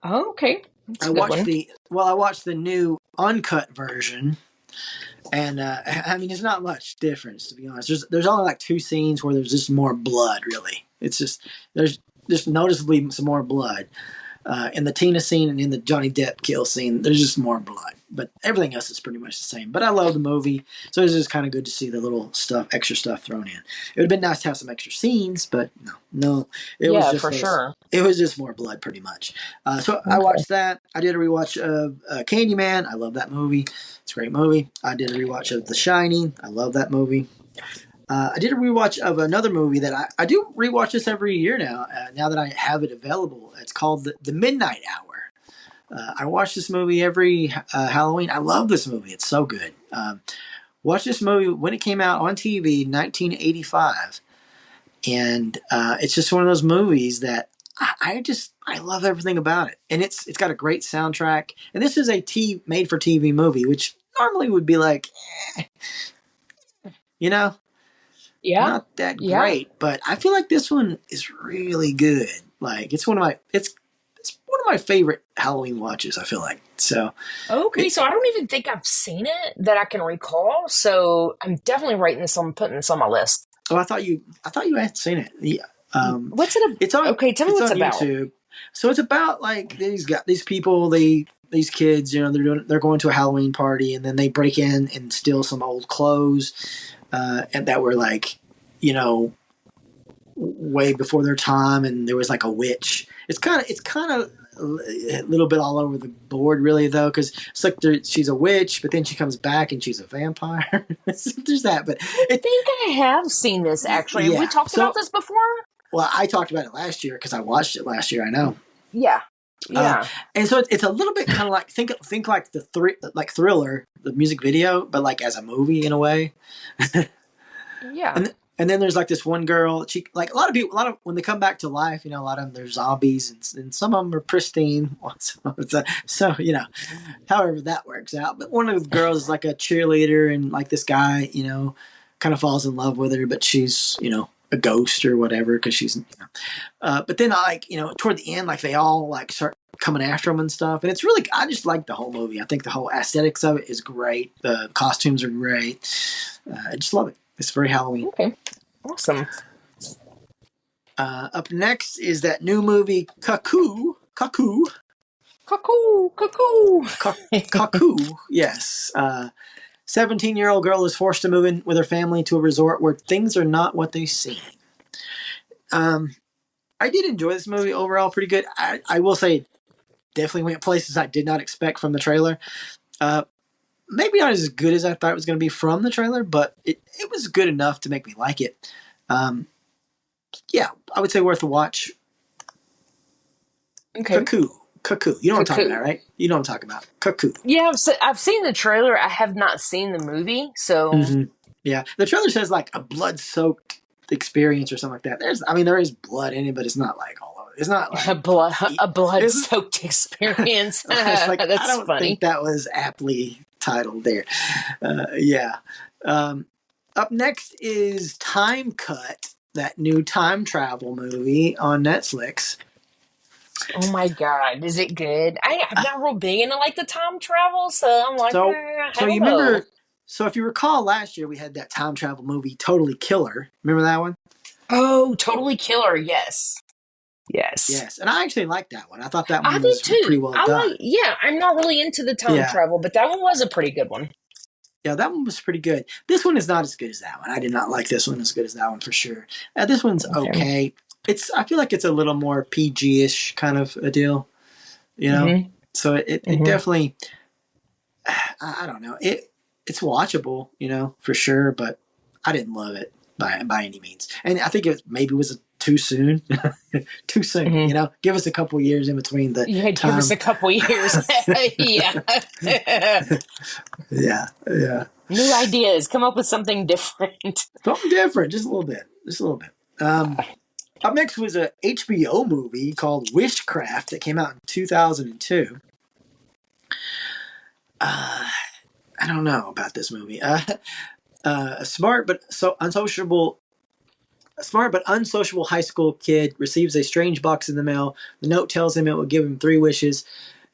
Oh, okay. I watched the new uncut version, and there's not much difference, to be honest. There's only like 2 scenes where there's just more blood. Really, it's just there's just noticeably some more blood in the Tina scene and in the Johnny Depp kill scene. There's just more blood, but everything else is pretty much the same. But I love the movie, so it's just kind of good to see the little extra stuff thrown in. It would have been nice to have some extra scenes, but no, it was just for sure. It was just more blood, pretty much. So I watched that. I did a rewatch of Candyman. I love that movie. It's a great movie. I did a rewatch of The Shining. I love that movie. I did a rewatch of another movie that I do rewatch this every year now. Now that I have it available, it's called The Midnight Hour. I watch this movie every Halloween. I love this movie. It's so good. Watched this movie when it came out on TV in 1985, and it's just one of those movies that I love everything about it, and it's got a great soundtrack. And this is a made for TV movie, which normally would be like, not that great. But I feel like this one is really good. Like it's one of my favorite Halloween watches. I feel like so. Okay, so I don't even think I've seen it that I can recall. So I'm definitely putting this on my list. Oh, I thought you had seen it. Yeah. What's it? It's on. Okay, tell me what's on about. YouTube. So it's about like these people, these kids. They're going to a Halloween party, and then they break in and steal some old clothes, and that were like, way before their time, and there was like a witch. It's kind of a little bit all over the board, really, though, because it's like she's a witch, but then she comes back and she's a vampire. There's that, but I think I have seen this actually. Yeah. Have we talked about this before? Well, I talked about it last year because I watched it last year. I know. Yeah. And so it's a little bit kind of like think like like Thriller, the music video, but like as a movie in a way. Yeah. And then there's like this one girl. She like a lot of when they come back to life, a lot of them they're zombies, and some of them are pristine. So however that works out. But one of the girls is like a cheerleader, and like this guy, kind of falls in love with her, but she's a ghost or whatever because she's. But then toward the end, like they all like start coming after him and stuff, and it's really I just like the whole movie. I think the whole aesthetics of it is great. The costumes are great. I just love it. It's very Halloween. Okay. Awesome. Up next is that new movie, Cuckoo. Cuckoo. Cuckoo, yes. 17-year-old girl is forced to move in with her family to a resort where things are not what they seem. I did enjoy this movie overall pretty good. I will say definitely went places I did not expect from the trailer. Maybe not as good as I thought it was going to be from the trailer, but it was good enough to make me like it. Yeah, I would say worth a watch. Okay. Cuckoo. You know what I'm talking about, right? You know what I'm talking about. Cuckoo. Yeah, I've seen the trailer. I have not seen the movie, so... Mm-hmm. Yeah, the trailer says like a blood-soaked experience or something like that. There is blood in it, but it's not like all of it. It's not like A blood-soaked experience. it's like I That's don't think funny. that was aptly titled there. Yeah. Up next is Time Cut, that new time travel movie on Netflix. Oh my God, is it good? I'm not real big into like the time travel, so I'm like, So, I so don't you know. remember? So if you recall, last year we had that time travel movie, Totally Killer. Remember that one? Oh, totally killer. Yes. Yes. Yes, and I actually liked that one. I thought that I one did was pretty too. well done. Yeah, I'm not really into the time Yeah, travel, but that one was a pretty good one. yeah, that one was pretty good. This one is not as good as that one. I did not like this one as good as that one for sure. This one's Okay. okay. I feel like it's a little more PG-ish kind of a deal, you know. Mm-hmm. So it Mm-hmm. definitely, I don't know, it's watchable, for sure. But I didn't love it by any means, and I think it maybe was too soon, too soon. Mm-hmm. Give us a couple years in between the Yeah, give us time. a couple years. Yeah. Yeah, yeah. New ideas. Come up with something different. Something different, just a little bit, Up next was a HBO movie called Witchcraft that came out in 2002. I don't know about this movie. A smart but unsociable high school kid receives a strange box in the mail. The note tells him it will give him 3 wishes,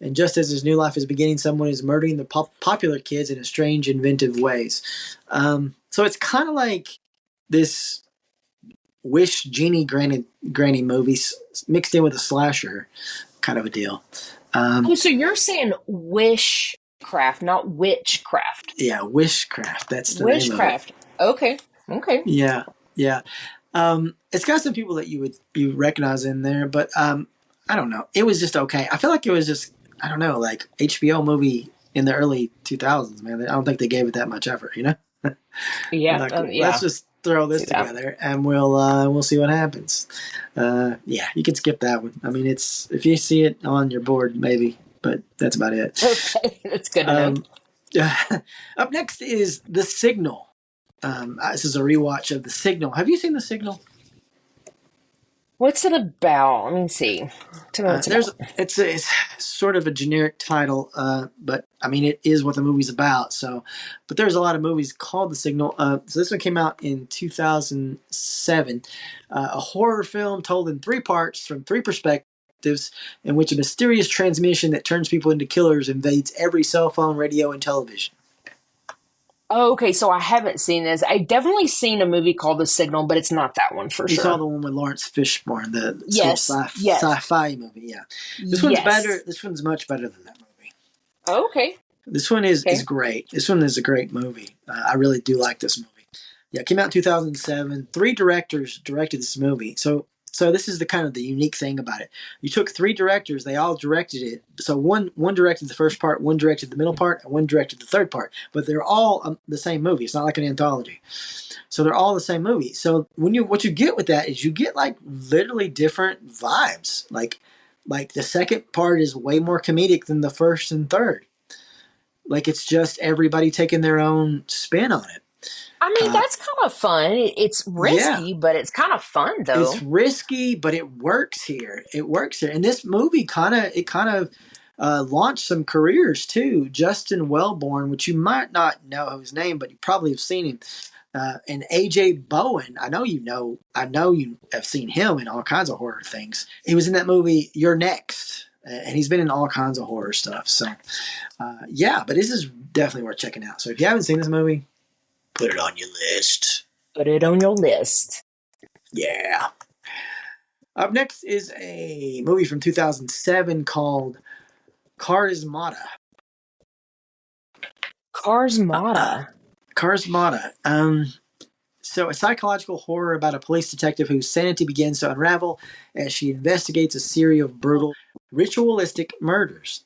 and just as his new life is beginning, someone is murdering the popular kids in strange, inventive ways. So it's kind of like this wish genie granny movies mixed in with a slasher kind of a deal. Oh, so you're saying wishcraft, not witchcraft. Yeah, Wishcraft. That's the name of it. Witchcraft. Okay. Okay. Yeah, yeah. It's got some people that you recognize in there, but I don't know. It was just okay. I feel like it was just I don't know, like HBO movie in the early 2000s. Man, I don't think they gave it that much effort. Yeah. Like let's Yeah. just throw this See that. together and we'll see what happens. Yeah, you can skip that one. I mean, it's if you see it on your board, maybe, but that's about it. Okay. That's good to know. Um, Up next is The Signal. This is a rewatch of The Signal. Have you seen The Signal? What's it about? Let me see. Tell me what it's about. It's sort of a generic title, but I mean it is what the movie's about. So, but there's a lot of movies called The Signal. So this one came out in 2007, a horror film told in 3 parts from 3 perspectives, in which a mysterious transmission that turns people into killers invades every cell phone, radio, and television. Oh, okay, so I haven't seen this. I definitely seen a movie called The Signal, but it's not that one for You saw sure. the one with Lawrence Fishburne, the sort of Yes. Yes. sci-fi movie. Yeah, this one's better. Yes. This one's much better than that movie. Okay. This one is Okay. great. This one is a great movie. I really do like this movie. Yeah, it came out in 2007. 3 directors directed this movie. So this is the kind of the unique thing about it. You took 3 directors, they all directed it. So one directed the first part, one directed the middle part, and one directed the third part. But they're all the same movie. It's not like an anthology. So they're all the same movie. So what you get with that is you get like literally different vibes. Like the second part is way more comedic than the first and third. Like it's just everybody taking their own spin on it. I mean, that's kind of fun. It's Yeah, risky, but it's kind of fun, it's though. risky, but it works here. It works here, and this movie kind of launched some careers too. Justin Wellborn, which you might not know his name, but you probably have seen him. And AJ Bowen, I know you have seen him in all kinds of horror things. He was in that movie You're Next, and he's been in all kinds of horror stuff. So, yeah, but this is definitely worth checking out. So if you haven't seen this movie, put it on your list. Put it on your list. Yeah. Up next is a movie from 2007 called Charismata. Charismata. Charismata. So a psychological horror about a police detective whose sanity begins to unravel as she investigates a series of brutal, ritualistic murders.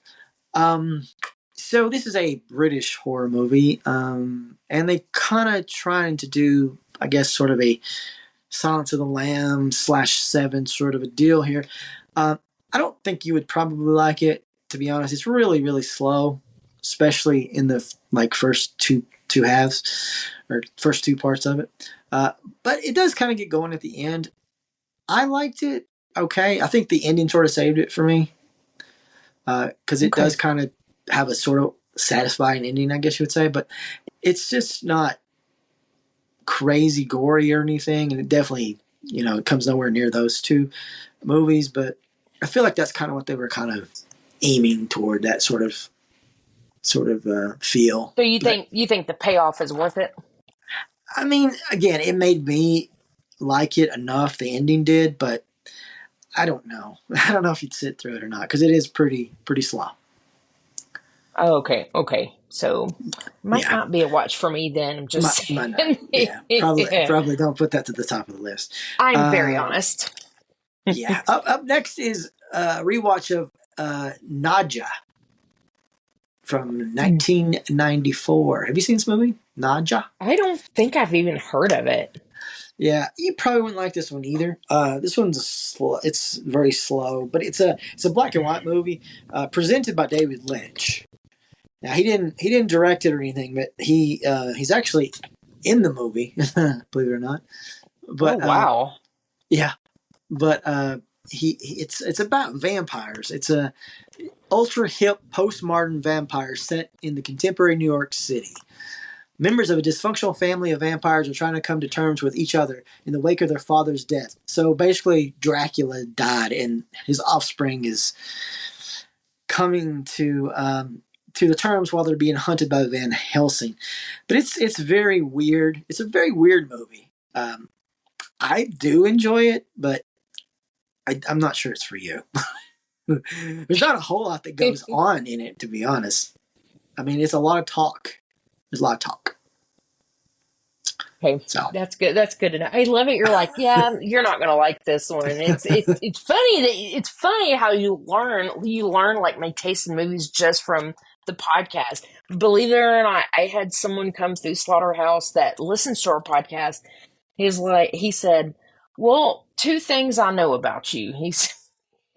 So this is a British horror movie, and they kind of trying to do, I guess, sort of a Silence of the Lamb /7 sort of a deal here. I don't think you would probably like it, to be honest. It's really, really slow, especially in the first two halves or first 2 parts of it. But it does kind of get going at the end. I liked it. Okay, I think the ending sort of saved it for me because it Okay. does kind of have a sort of satisfying ending, I guess you would say. But it's just not crazy gory or anything, and it definitely it comes nowhere near those two movies. But I feel like that's kind of what they were kind of aiming toward, that sort of feel. So you But think the payoff is worth it? I mean, again, it made me like it enough. The ending did, but I don't know. I don't know if you'd sit through it or not because it is pretty slow. Oh, okay, okay. So might Yeah, not be a watch for me then. I'm just might not. saying. Yeah, probably don't put that to the top of the list. I'm very Uh, honest. yeah. Up next is a rewatch of Nadja from 1994. Have you seen this movie, Nadja? I don't think I've even heard of it. Yeah, you probably wouldn't like this one either. This one's slow. It's very slow, but it's a black and white movie presented by David Lynch. Now he didn't direct it or anything, but he's actually in the movie, believe it or not. Oh But wow. yeah, but it's about vampires. It's a ultra hip postmodern vampire set in the contemporary New York City. Members of a dysfunctional family of vampires are trying to come to terms with each other in the wake of their father's death. So basically, Dracula died, and his offspring is coming to the terms while they're being hunted by Van Helsing. But it's very weird. It's a very weird movie. I do enjoy it, but I'm not sure it's for you. There's not a whole lot that goes on in it, to be honest. I mean, it's a lot of talk. There's a lot of talk. Okay, So that's good. That's good to know. I love it. You're like, yeah, you're not gonna like this one. It's funny that it's funny how you learn like my taste in movies just from the podcast. Believe it or not, I had someone come through Slaughterhouse that listens to our podcast. He said, "Well, two things I know about you."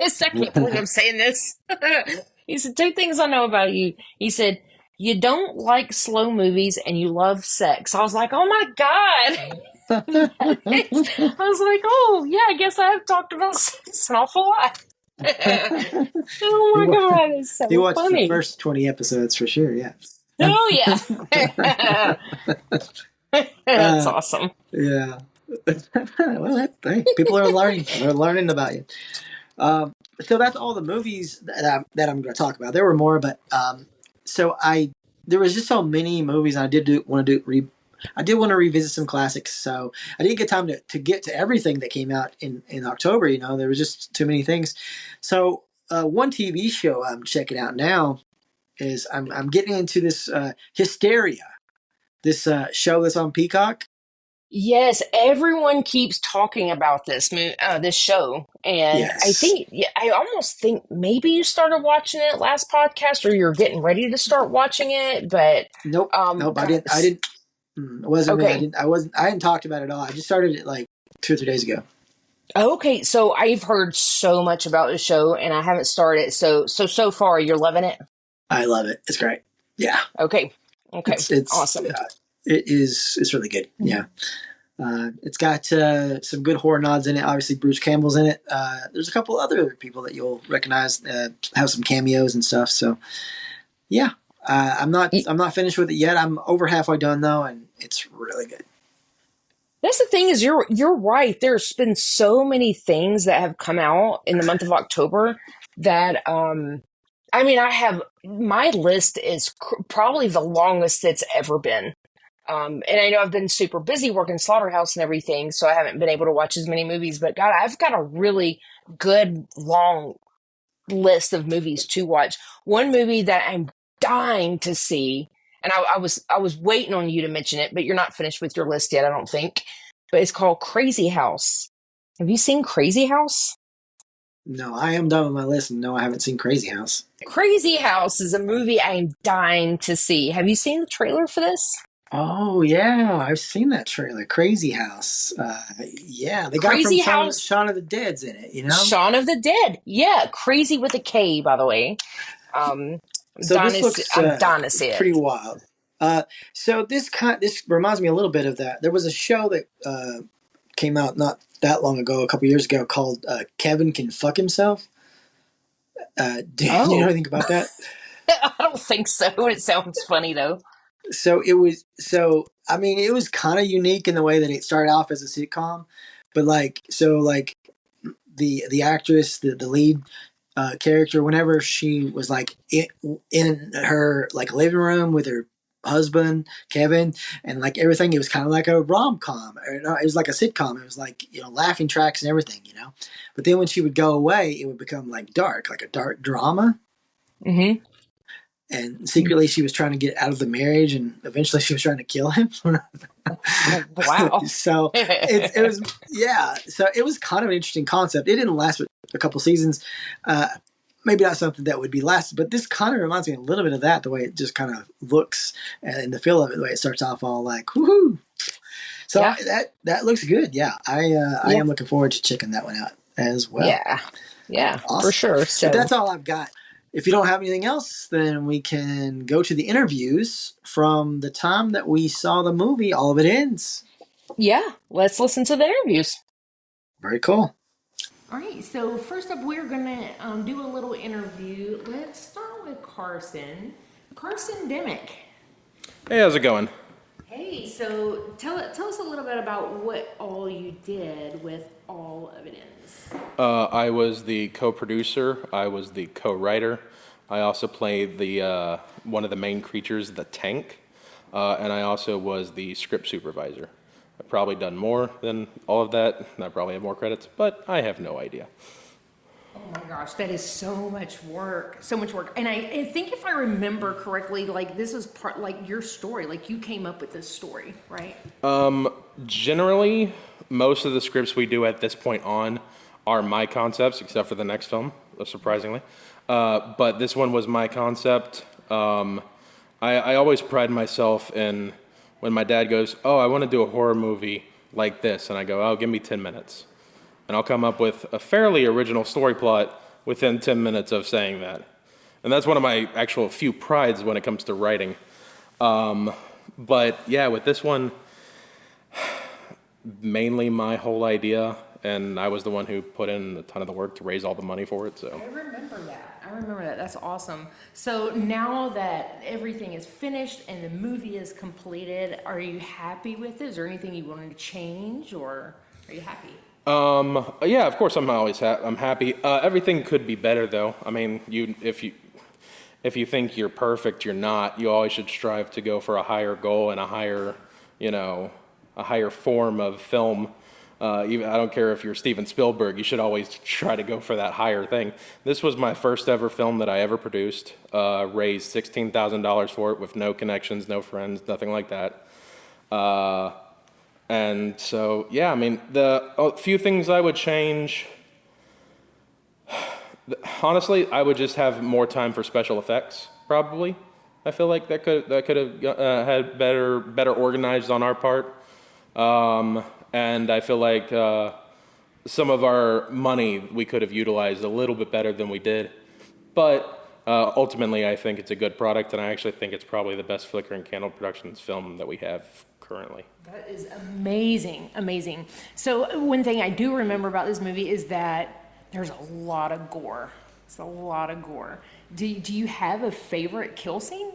I can't believe I'm saying this. He said, two things I know about you. He said, you don't like slow movies and you love sex. I was like, oh my God. I was like, oh, yeah, I guess I have talked about sex an awful lot. he Oh my wa- God, it's he so watched the funny. first 20 episodes for sure. Yeah. Oh, yeah. That's uh, awesome. yeah. Well, hey, people are learning. They're learning about you. So that's all the movies that I'm going to talk about. There were more, but so there was just so many movies. And I did want to I did want to revisit some classics. So I didn't get time to get to everything that came out in October. There was just too many things. So one TV show I'm checking out now is I'm getting into this Hysteria, this show that's on Peacock. Yes, everyone keeps talking about this show, and I Yes. think yeah, I almost think maybe you started watching it last podcast, or you're getting ready to start watching it. But Nope. Nope. I God, didn't. I didn't. It wasn't me. I okay, didn't. I wasn't. I hadn't talked about it at all. I just started it like 2 or 3 days ago. okay. So I've heard so much about the show, and I haven't started. So far, you're loving it. I love it. It's great. Yeah. Okay, okay, It's awesome. it is. It's really good. Yeah. It's got some good horror nods in it. Obviously, Bruce Campbell's in it. There's a couple other people that you'll recognize have some cameos and stuff. So, yeah, I'm not finished with it yet. I'm over halfway done though, and it's really good. That's the thing is you're right. There's been so many things that have come out in the month of October that I mean I have my list is probably the longest it's ever been. And I know I've been super busy working Slaughterhouse and everything, so I haven't been able to watch as many movies, but God, I've got a really good long list of movies to watch. One movie that I'm dying to see, and I was waiting on you to mention it, but you're not finished with your list yet, I don't think. But it's called Crazy House. Have you seen Crazy House? No, I am done with my list, and no, I haven't seen Crazy House. Crazy House is a movie I'm dying to see. Have you seen the trailer for this? Oh yeah, I've seen that trailer. Crazy House. Yeah, the guy from Crazy House, Shaun of the Dead's in it. Shaun of the Dead. Yeah, Crazy with a K, by the way. Um, So this looks I'm dying to see it. pretty wild. So this reminds me a little bit of that. There was a show that came out not that long ago, a couple years ago, called Kevin Can Fuck Himself. Do you know Oh, anything about that? I don't think so. It sounds funny though. I mean, it was kind of unique in the way that it started off as a sitcom, but like the actress, the lead character, whenever she was like in her like living room with her husband Kevin, and like everything, it was kind of like a rom-com, or no, it was like a sitcom. It was like, laughing tracks and everything, but then when she would go away, it would become like dark, like a dark drama. Hmm. And secretly she was trying to get out of the marriage, and eventually she was trying to kill him. Wow. So it was, yeah, so it was kind of an interesting concept. It didn't last but a couple seasons. Maybe not something that would be lasted, but this kind of reminds me a little bit of that, the way it just kind of looks and the feel of it, the way it starts off all like woohoo. So Yeah. that looks good. Yeah, I Yeah. am looking forward to checking that one out as well. Yeah. Yeah, for Awesome. sure. So But that's all I've got. If you don't have anything else, then we can go to the interviews from the time that we saw the movie. All of it ends. yeah, let's listen to the interviews. Very cool. All right, so first up, we're gonna do a little interview. Let's start with Carson. Carson Demick. Hey, how's it going? Hey, so tell us a little bit about what all you did with All of It Ends. I was the co-producer. I was the co-writer. I also played the one of the main creatures, the tank, and I also was the script supervisor. I've probably done more than all of that, and I probably have more credits, but I have no idea. Oh my gosh, that is so much work, so much work. And I think if I remember correctly, like this was part like your story, like you came up with this story, right? Generally, most of the scripts we do at this point on are my concepts, except for the next film, surprisingly. But this one was my concept. I always pride myself in when my dad goes, "Oh, I want to do a horror movie like this," and I go, "Oh, give me 10 minutes." And I'll come up with a fairly original story plot within 10 minutes of saying that. And that's one of my actual few prides when it comes to writing. But yeah, with this one, mainly my whole idea, and I was the one who put in a ton of the work to raise all the money for it. So I remember that. That's awesome. So now that everything is finished and the movie is completed, are you happy with it? Is there anything you wanted to change, or are you happy? yeah, of course I'm always I'm happy. Everything could be better though. I mean, if you think you're perfect, you're not. You always should strive to go for a higher goal and a higher, a higher form of film. Even I don't care if you're Steven Spielberg, you should always try to go for that higher thing. This was my first ever film that I ever produced. Raised $16,000 for it with no connections, no friends, nothing like that. And so, yeah, I mean, a few things I would change. Honestly, I would just have more time for special effects, probably. I feel like that could have had better organized on our part. And I feel like some of our money we could have utilized a little bit better than we did. But ultimately, I think it's a good product, and I actually think it's probably the best Flickering Candle Productions film that we have currently. That is amazing, amazing. So one thing I do remember about this movie is that there's a lot of gore. It's a lot of gore. Do you have a favorite kill scene?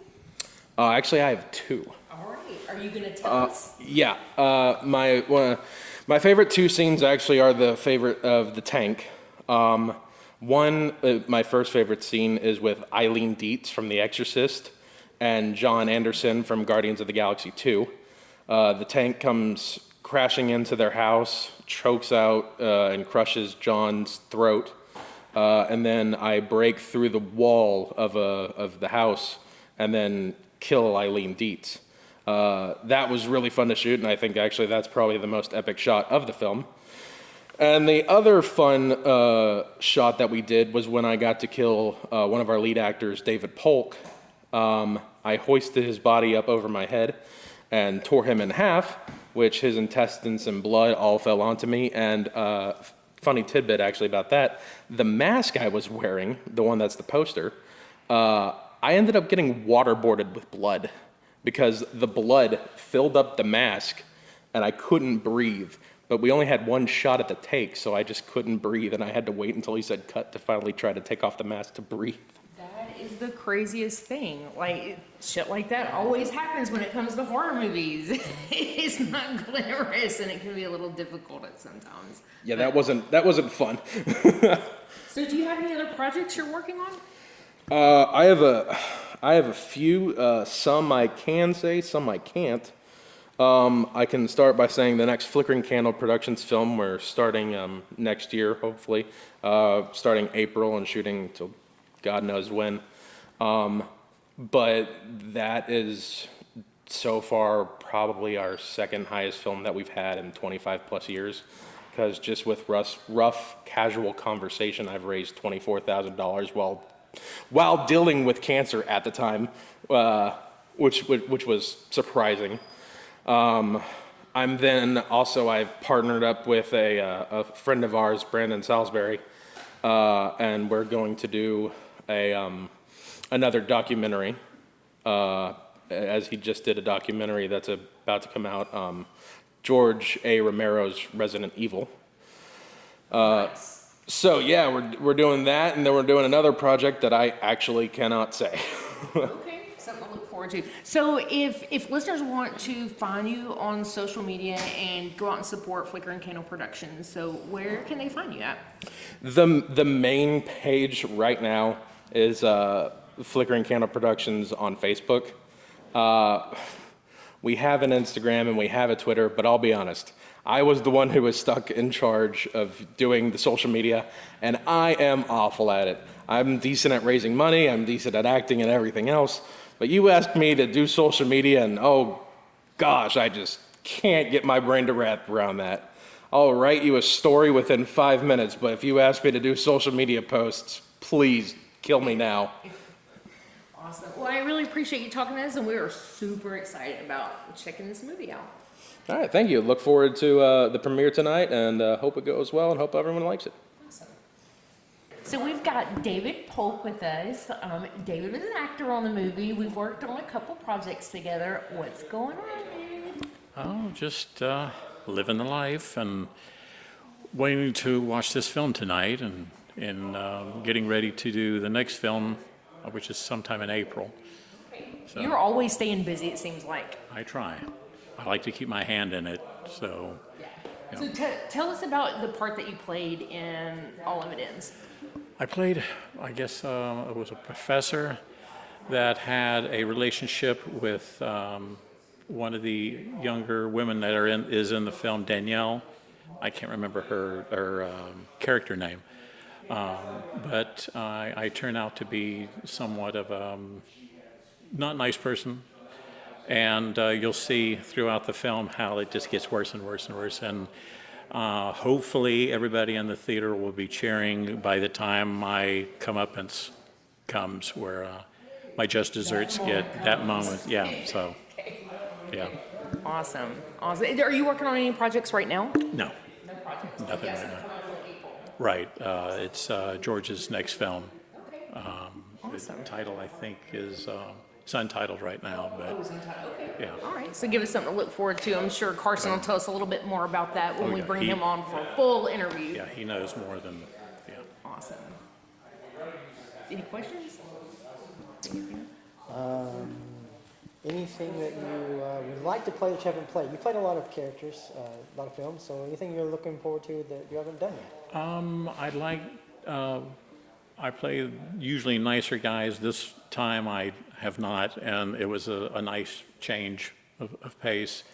Actually, I have two. All right. Are you going to tell us? Yeah. My favorite two scenes actually are the favorite of the tank. One, my first favorite scene is with Eileen Dietz from The Exorcist and John Anderson from Guardians of the Galaxy 2. The tank comes crashing into their house, chokes out and crushes John's throat, and then I break through the wall of the house and then kill Eileen Dietz. That was really fun to shoot, and I think actually that's probably the most epic shot of the film. And the other fun shot that we did was when I got to kill one of our lead actors, David Polk. I hoisted his body up over my head and tore him in half, which his intestines and blood all fell onto me. And funny tidbit actually about that, the mask I was wearing, the one that's the poster, I ended up getting waterboarded with blood. because the blood filled up the mask and I couldn't breathe. But we only had one shot at the take, so I just couldn't breathe, and I had to wait until he said cut to finally try to take off the mask to breathe. That is the craziest thing. Like, shit like that always happens when it comes to horror movies. It's not glamorous, and it can be a little difficult at sometimes. Yeah, that wasn't fun. So do you have any other projects you're working on? I have a few. Some I can say, some I can't. I can start by saying the next Flickering Candle Productions film, we're starting next year, hopefully, starting April and shooting till God knows when. But that is so far probably our second highest film that we've had in 25 plus years. Because just with rough casual conversation, I've raised $24,000 while dealing with cancer at the time, which was surprising. I've partnered up with a friend of ours, Brandon Salisbury, and we're going to do another documentary, as he just did a documentary that's about to come out, George A. Romero's Resident Evil. Nice. So yeah, we're doing that, and then we're doing another project that I actually cannot say. Okay, something to look forward to. So if listeners want to find you on social media and go out and support Flickering Candle Productions, so where can they find you at? The main page right now is Flickering Candle Productions on Facebook. We have an Instagram and we have a Twitter, but I'll be honest, I was the one who was stuck in charge of doing the social media, and I am awful at it. I'm decent at raising money, I'm decent at acting and everything else, but you asked me to do social media and oh gosh, I just can't get my brain to wrap around that. I'll write you a story within 5 minutes, but if you ask me to do social media posts, please kill me now. Awesome. Well, I really appreciate you talking to us, and we are super excited about checking this movie out. All right, thank you. Look forward to the premiere tonight, and hope it goes well, and hope everyone likes it. Awesome. So we've got David Polk with us. David is an actor on the movie. We've worked on a couple projects together. What's going on, David? Oh, just living the life and waiting to watch this film tonight and getting ready to do the next film, which is sometime in April. So You're always staying busy, it seems like. I try. I like to keep my hand in it, so. So tell us about the part that you played in All of It Ends. I played, I guess, it was a professor that had a relationship with one of the younger women that is in the film, Danielle. I can't remember her character name. But I turn out to be somewhat of a not nice person. And you'll see throughout the film how it just gets worse and worse and worse. And hopefully everybody in the theater will be cheering by the time my comeuppance comes, where my just desserts get that moment. Yeah, so, yeah. Awesome. Are you working on any projects right now? No, nothing right now. Right, it's George's next film. Awesome. The title, I think, is it's untitled right now, but yeah. All right, so give us something to look forward to. I'm sure Carson will tell us a little bit more about that when we yeah, bring him on for a full interview. Yeah, he knows more than, yeah. Awesome. Any questions? Anything that you would like to play that you haven't played? You played a lot of characters, a lot of films, so anything you're looking forward to that you haven't done yet? I play usually nicer guys. This time I have not, and it was a nice change of pace.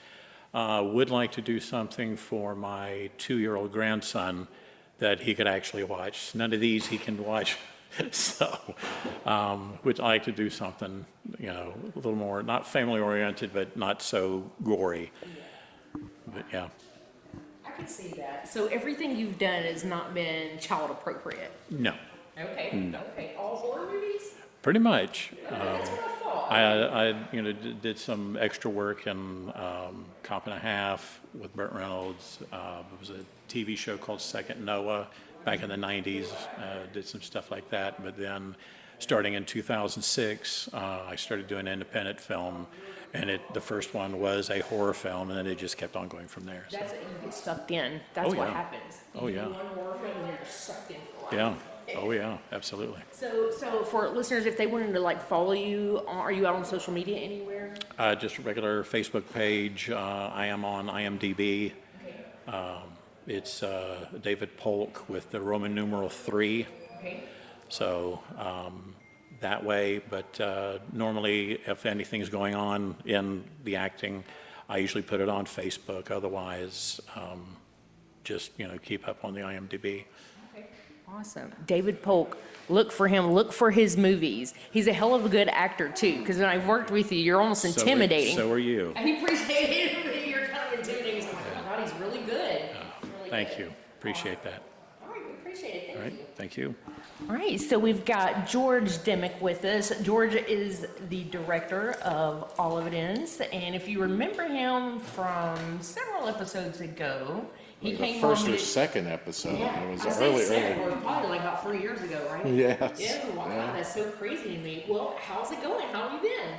Would like to do something for my 2-year-old grandson that he could actually watch. None of these he can watch. So, would like to do something, a little more, not family-oriented, but not so gory. But yeah. I can see that. So everything you've done has not been child appropriate? No. Okay. No. Okay. All horror movies? Pretty much. That's what I thought. I did some extra work in Cop and a Half with Burt Reynolds. It was a TV show called Second Noah back in the 90s. Did some stuff like that, but then starting in 2006, I started doing independent film, and the first one was a horror film, and then it just kept on going from there. So. That's it. You get sucked in. That's Oh, what yeah. happens. You Oh, do yeah. one horror film and you're just sucked in for life. Yeah. Oh, yeah, absolutely. So for listeners, if they wanted to like follow you, are you out on social media anywhere? Just a regular Facebook page. I am on IMDb. Okay. It's David Polk with the Roman numeral 3. Okay. So that way, but normally if anything's going on in the acting, I usually put it on Facebook. Otherwise, just, keep up on the IMDb. Okay. Awesome. David Polk, look for him. Look for his movies. He's a hell of a good actor too, because when I've worked with you, you're almost intimidating. So are you. I appreciate it. You're kind of intimidating. So I'm like, oh my God, he's really good. Really Thank good. you. Appreciate that. All right, we appreciate it. All right. Thank you. All right, so we've got George Dimick with us. George is the director of All of It Ends, and if you remember him from several episodes ago, he The came first on. or second episode. Yeah, It was I say early. second, or probably like about 3 years ago, right? Yes. Yeah, wow, Yeah. that's so crazy to me. Well, how's it going? How have you been?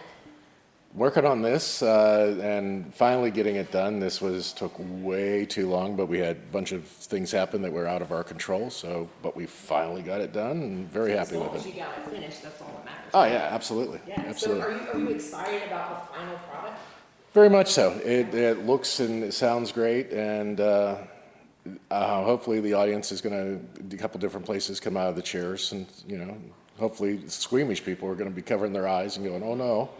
Working on this and finally getting it done. This took way too long, but we had a bunch of things happen that were out of our control. But we finally got it done, and very happy As long with as it. you got it finished, that's all that matters. Oh yeah, absolutely, Yeah. absolutely. So are you excited about the final product? Very much so. It looks and it sounds great, and hopefully the audience is going to, a couple different places come out of the chairs, and hopefully squeamish people are going to be covering their eyes and going, "Oh no."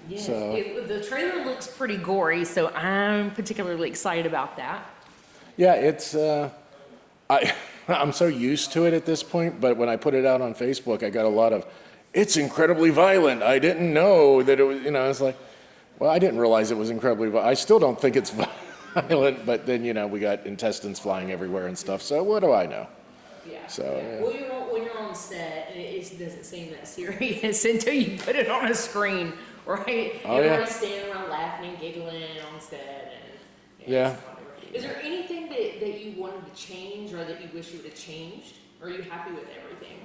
Yes, So- the trailer looks pretty gory, so I'm particularly excited about that. Yeah, it's I'm so used to it at this point, but when I put it out on Facebook, I got a lot of, "It's incredibly violent. I didn't know that it was," it's like, well, I didn't realize it was incredibly violent. I still don't think it's violent, but then, we got intestines flying everywhere and stuff, so what do I know? Yeah. So, yeah. Well, when you're on set, it doesn't seem that serious until you put it on a screen, right? Oh, Everybody's yeah. standing around laughing and giggling on set. And, Yeah. Is there anything that you wanted to change or that you wish you would have changed? Or are you happy with everything?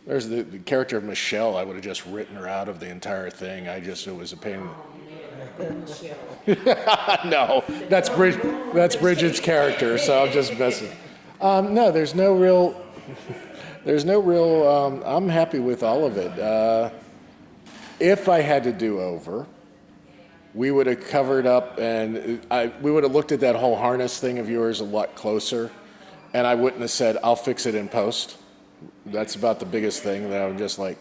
There's the character of Michelle. I would have just written her out of the entire thing. It was a pain. Oh, man. Michelle. No, that's Bridget's character, so I'm just messing. No, there's no real, I'm happy with all of it. If I had to do over, we would have covered up and we would have looked at that whole harness thing of yours a lot closer, and I wouldn't have said, "I'll fix it in post." That's about the biggest thing that I'm just like,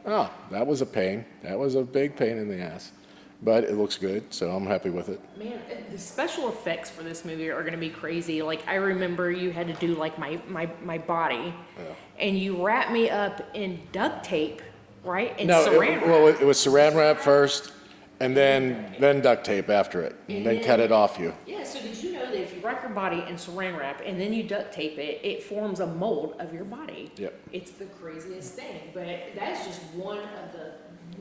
"Oh, that was a pain. That was a big pain in the ass." But it looks good, so I'm happy with it. Man, the special effects for this movie are going to be crazy. Like, I remember you had to do, like, my body, and you wrapped me up in duct tape, right? And saran wrap. It was saran wrap first, and then duct tape after it, and then cut it off you. Yeah, so did you know that if you wrap your body in saran wrap and then you duct tape it, it forms a mold of your body? Yep. It's the craziest thing, but that's just one of the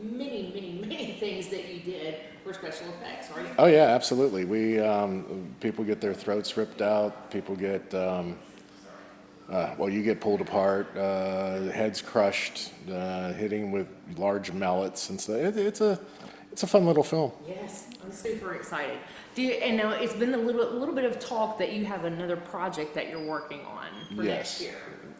many, many, many things that you did for special effects, right? Oh yeah, absolutely. We people get their throats ripped out. People get you get pulled apart, heads crushed, hitting with large mallets and stuff. It's a fun little film. Yes, I'm super excited. And now it's been a little bit of talk that you have another project that you're working on for next year.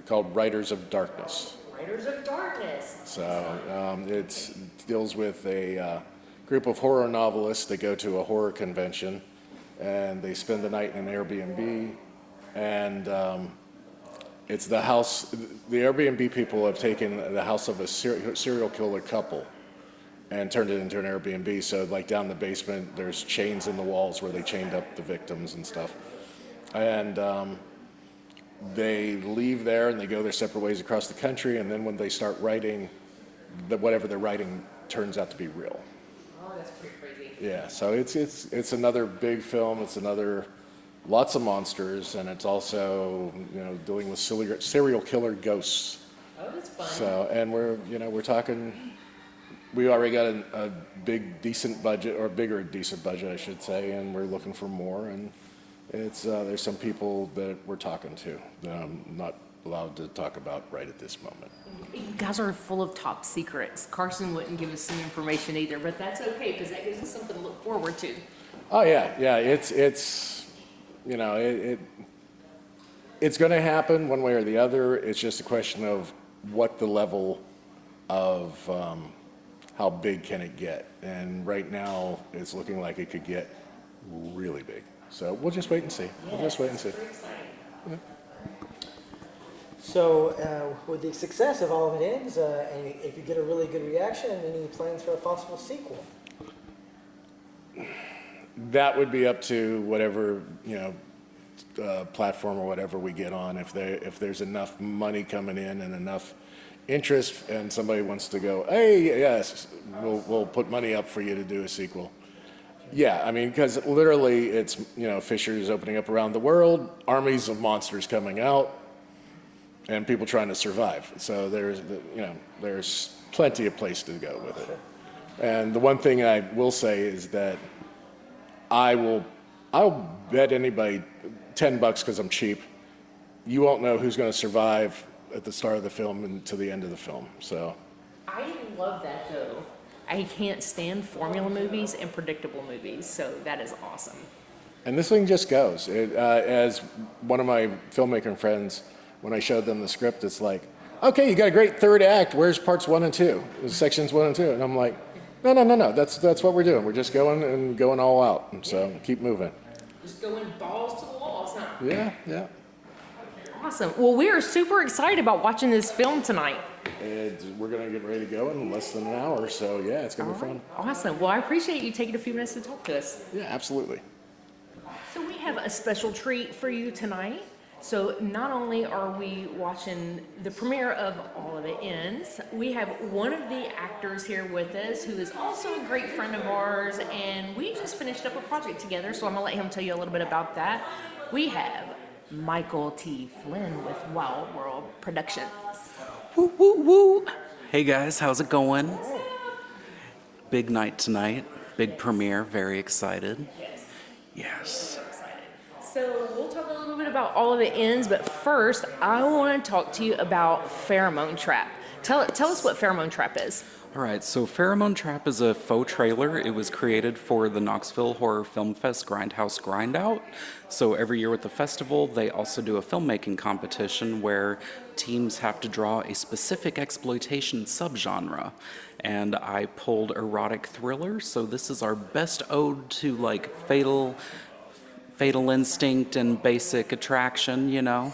Called Writers of Darkness. Writers of Darkness. So it deals with a group of horror novelists that go to a horror convention, and they spend the night in an Airbnb, and it's the house. The Airbnb people have taken the house of a serial killer couple and turned it into an Airbnb. So like down in the basement, there's chains in the walls where they chained up the victims and stuff. And they leave there and they go their separate ways across the country. And then when they start writing, whatever they're writing turns out to be real. Oh, that's pretty crazy. Yeah, so it's another big film. It's another lots of monsters, and it's also dealing with serial killer ghosts. Oh, that's fun. So and we're talking. We already got a big decent budget, or bigger decent budget, I should say, and we're looking for more. And it's there's some people that we're talking to that I'm not allowed to talk about right at this moment. You guys are full of top secrets. Carson wouldn't give us some information either, but that's okay because that gives us something to look forward to. Oh yeah. It's you know it's going to happen one way or the other. It's just a question of what the level of how big can it get, and right now it's looking like it could get really big. So we'll just wait and see. We'll just wait and see. Yeah. So, with the success of All of It Ends, and if you get a really good reaction, any plans for a possible sequel? That would be up to whatever, platform or whatever we get on. If there's enough money coming in and enough interest, and somebody wants to go, hey, yes, we'll put money up for you to do a sequel. Yeah, I mean, because literally it's, fissures opening up around the world, armies of monsters coming out, and people trying to survive. So there's plenty of place to go with it. And the one thing I will say is that I'll bet anybody $10 because I'm cheap. You won't know who's going to survive at the start of the film and to the end of the film. So I love that though. I can't stand formula movies and predictable movies, so that is awesome. And this thing just goes. As one of my filmmaking friends, when I showed them the script, it's like, okay, you got a great third act. Where's parts 1 and 2? Sections 1 and 2. And I'm like, no. That's what we're doing. We're just going all out. And so keep moving. Just going balls to the walls, huh? Yeah. Awesome. Well, we are super excited about watching this film tonight. We're going to get ready to go in less than an hour. So yeah, it's going to be fun. Awesome. Well, I appreciate you taking a few minutes to talk to us. Yeah, absolutely. So we have a special treat for you tonight. So not only are we watching the premiere of All of It Ends, we have one of the actors here with us who is also a great friend of ours, and we just finished up a project together, so I'm gonna let him tell you a little bit about that. We have Michael T. Flynn with Wild World Productions. Woo, woo, woo. Hey guys, how's it going? Big night tonight, big premiere, very excited. Yes. So we'll talk a little bit about All of It Ends, but first I want to talk to you about Pheromone Trap. Tell us what Pheromone Trap is. All right, so Pheromone Trap is a faux trailer. It was created for the Knoxville Horror Film Fest Grindhouse Grindout. So every year at the festival, they also do a filmmaking competition where teams have to draw a specific exploitation subgenre. And I pulled erotic thriller, so this is our best ode to like Fatal Instinct and Basic Attraction, Yeah.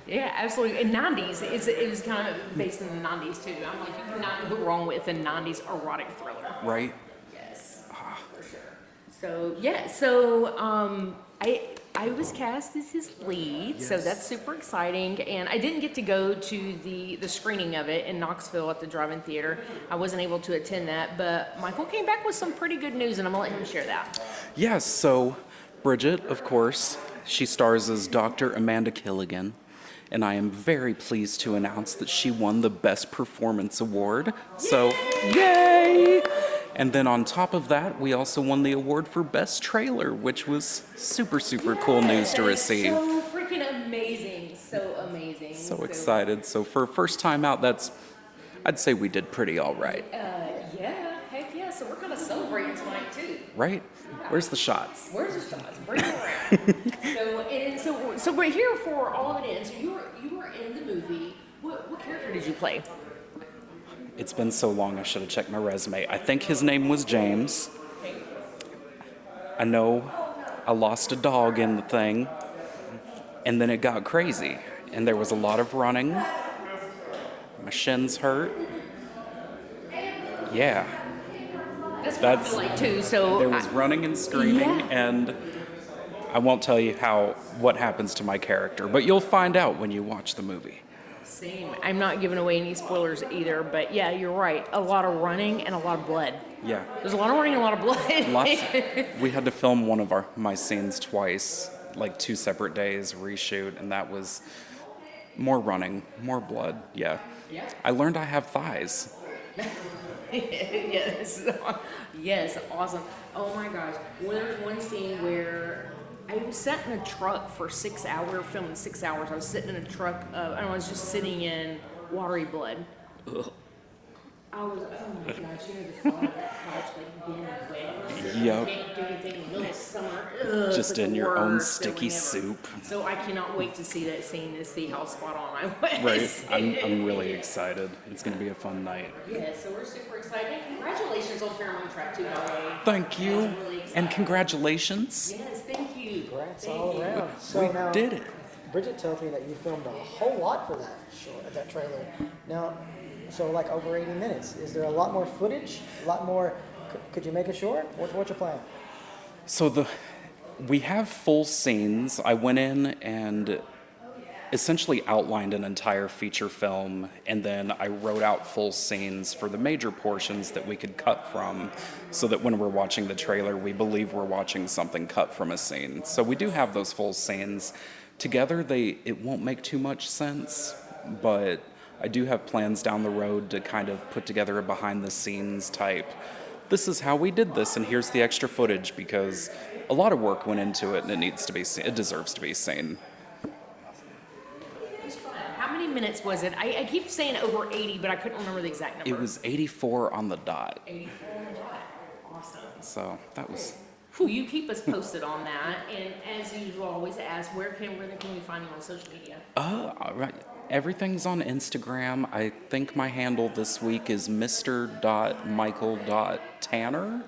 Yeah, absolutely. In 90s, it was kind of based in the 90s too. I'm like, you cannot go wrong with a 90s erotic thriller. Right? Yes, for sure. I was cast as his lead, so that's super exciting. And I didn't get to go to the screening of it in Knoxville at the drive-in theater. I wasn't able to attend that, but Michael came back with some pretty good news, and I'm gonna let him share that. Yes, so Brigitte, of course, she stars as Dr. Amanda Killigan, and I am very pleased to announce that she won the Best Performance Award. So, yay! And then on top of that, we also won the award for Best Trailer, which was super, super cool news to receive. So freaking amazing. So amazing. So excited. So for first time out, I'd say we did pretty all right. Yeah, heck yeah. So we're kind of celebrating tonight too. Right? Where's the shots? Where's the shots? Bring them around. So we're here for All of It Ends. So you were in the movie. What character did you play? It's been so long, I should have checked my resume. I think his name was James. I know I lost a dog in the thing, and then it got crazy, and there was a lot of running. My shins hurt. Yeah. That's what I feel like too. So there was running and screaming, and I won't tell you what happens to my character, but you'll find out when you watch the movie. Same. I'm not giving away any spoilers either, but yeah, you're right. A lot of running and a lot of blood. Yeah. There's a lot of running and a lot of blood. We had to film one of my scenes twice, like 2 separate days, reshoot, and that was more running, more blood. Yeah. I learned I have thighs. Yes, awesome. Oh my gosh. There's one scene where I was sat in a truck for 6 hours, filming 6 hours. I was sitting in a truck, and I was just sitting in watery blood. I was, oh my gosh, the thought of that couch, like being wet. Yep. Can't do anything in the middle of summer. Just like in the your own worst sticky feeling ever. soup. So I cannot wait to see that scene and see how spot on I was. Right. I'm really excited. It's going to be a fun night. Yeah, so we're super excited. Congratulations on Pheromone Trap 2, by the way. Thank you. Really And congratulations. Yes, thank you. Congrats Thank all you. around. So We now, did it. Bridget tells me that you filmed a whole lot for that that trailer. Now, so like over 80 minutes. Is there a lot more footage? A lot more? Could you make it short? What's your plan? So we have full scenes. I went in and essentially outlined an entire feature film, and then I wrote out full scenes for the major portions that we could cut from, so that when we're watching the trailer, we believe we're watching something cut from a scene. So we do have those full scenes. Together, it won't make too much sense, but I do have plans down the road to kind of put together a behind-the-scenes type. This is how we did this, and here's the extra footage, because a lot of work went into it, and it needs to be seen. It deserves to be seen. How many minutes was it? I keep saying over 80, but I couldn't remember the exact number. It was 84 on the dot. 84 on the dot. Awesome. So that was. Well, you keep us posted on that, and as usual, always ask where can we find you on social media? All right. Everything's on Instagram. I think my handle this week is mr.michael.tanner,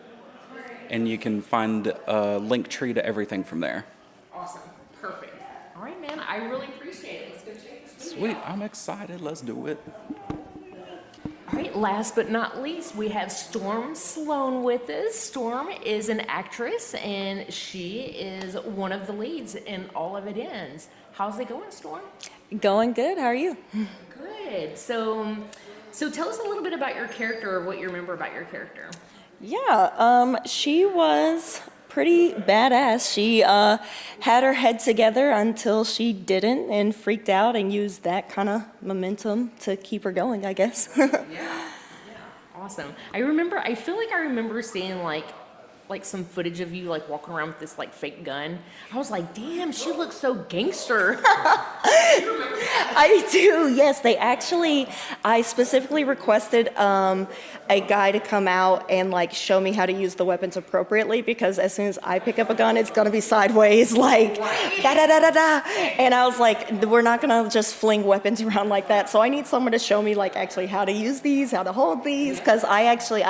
and you can find a link tree to everything from there. Awesome. Perfect. All right, man. I really appreciate it. Let's go check this movie Sweet. out. I'm excited. Let's do it. All right, last but not least, we have Storm Sloan with us. Storm is an actress, and she is one of the leads in All of It Ends. How's it going, Storm? Going good. How are you? Good. So tell us a little bit about your character, or what you remember about your character. Yeah, she was pretty badass. She had her head together until she didn't and freaked out and used that kind of momentum to keep her going, I guess. Yeah. Awesome. I feel like I remember seeing like some footage of you like walking around with this like fake gun. I was like, damn, she looks so gangster. I do, yes. I specifically requested a guy to come out and like show me how to use the weapons appropriately, because as soon as I pick up a gun, it's gonna be sideways, like da da da da da. And I was like, we're not gonna just fling weapons around like that. So I need someone to show me like actually how to use these, how to hold these, because I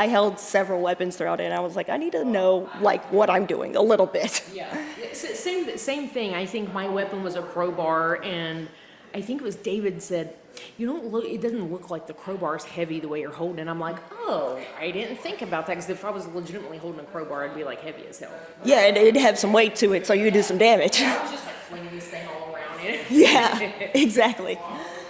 held several weapons throughout it, and I was like, I need to know like what I'm doing a little bit. Yeah. Same thing. I think my weapon was a crowbar, and I think it was David said, it doesn't look like the crowbar's heavy the way you're holding it. I'm like, oh, I didn't think about that, because if I was legitimately holding a crowbar, I'd be like heavy as hell. Yeah, it'd have some weight to it, so you do some damage. I was just like flinging this thing all around it. Yeah, exactly.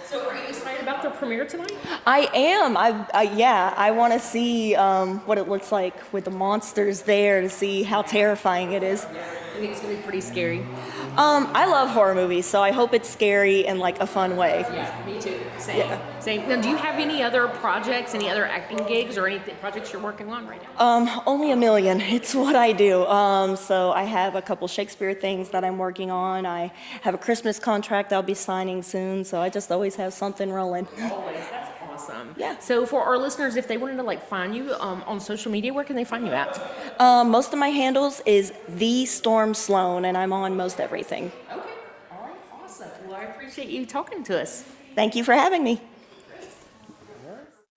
So are you excited about the premiere tonight? I am. I want to see what it looks like with the monsters there, to see how terrifying it is. I think it's going to be pretty scary. I love horror movies, so I hope it's scary in like a fun way. Yeah, me too. Same. Now, do you have any other projects, any other acting gigs, or any projects you're working on right now? Only a million. It's what I do. So I have a couple Shakespeare things that I'm working on. I have a Christmas contract I'll be signing soon, so I just always have something rolling. Always. That's awesome. Yeah. So for our listeners, if they wanted to like find you on social media, where can they find you at? Most of my handles is The Storm Sloan, and I'm on most everything. Okay. All right. Awesome. Well, I appreciate you talking to us. Thank you for having me.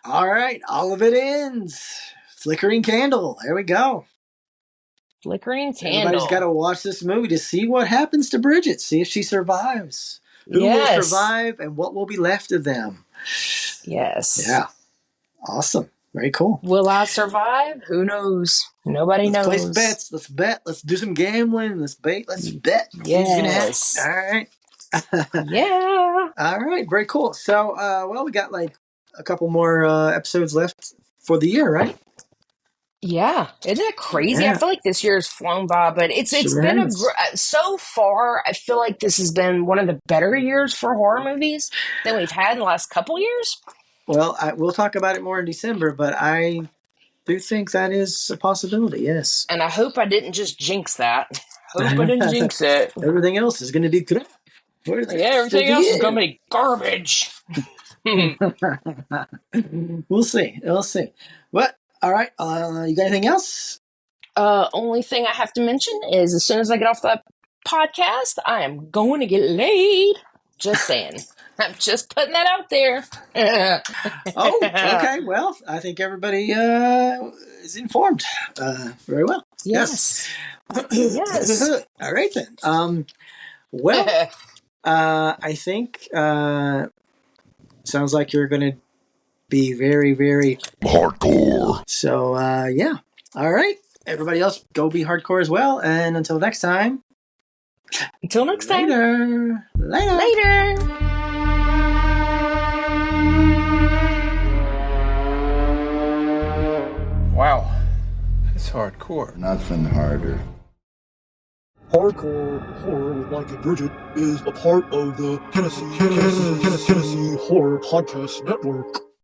All right, All of It Ends. Flickering Candle. There we go. Flickering Candle. Everybody's got to watch this movie to see what happens to Brigitte, see if she survives. Who will Yes. survive and what will be left of them. Yes. Yeah. Awesome. Very cool. Will I survive? Who knows? Nobody Let's knows. place bets. Let's bet. Let's do some gambling. Let's bet. Yes. All right. Yeah. All right. Very cool. So, we got like a couple more episodes left for the year, right? Yeah, isn't it crazy? Yeah. I feel like this year's flown by, but it's Sure been has. so far. I feel like this has been one of the better years for horror movies than we've had in the last couple years. Well, we'll talk about it more in December, but I do think that is a possibility. Yes. And I hope I didn't just jinx that. Hope I didn't jinx it. Everything else is going to be crap. Yeah, everything else is gonna be garbage. We'll see. We'll see. What? All right. You got anything else? Only thing I have to mention is as soon as I get off that podcast, I am going to get laid. Just saying. I'm just putting that out there. Oh, okay. Well, I think everybody is informed. Very well. Yes. Yes. All right then. Well, I think sounds like you're going to be very, very Hardcore. So, yeah. All right. Everybody else, go be hardcore as well. And until next time. Until next time. Later. Later. Wow. That's hardcore. Nothing harder. Hardcore Horror with Mike and Brigitte is a part of the Tennessee Horror Podcast Network.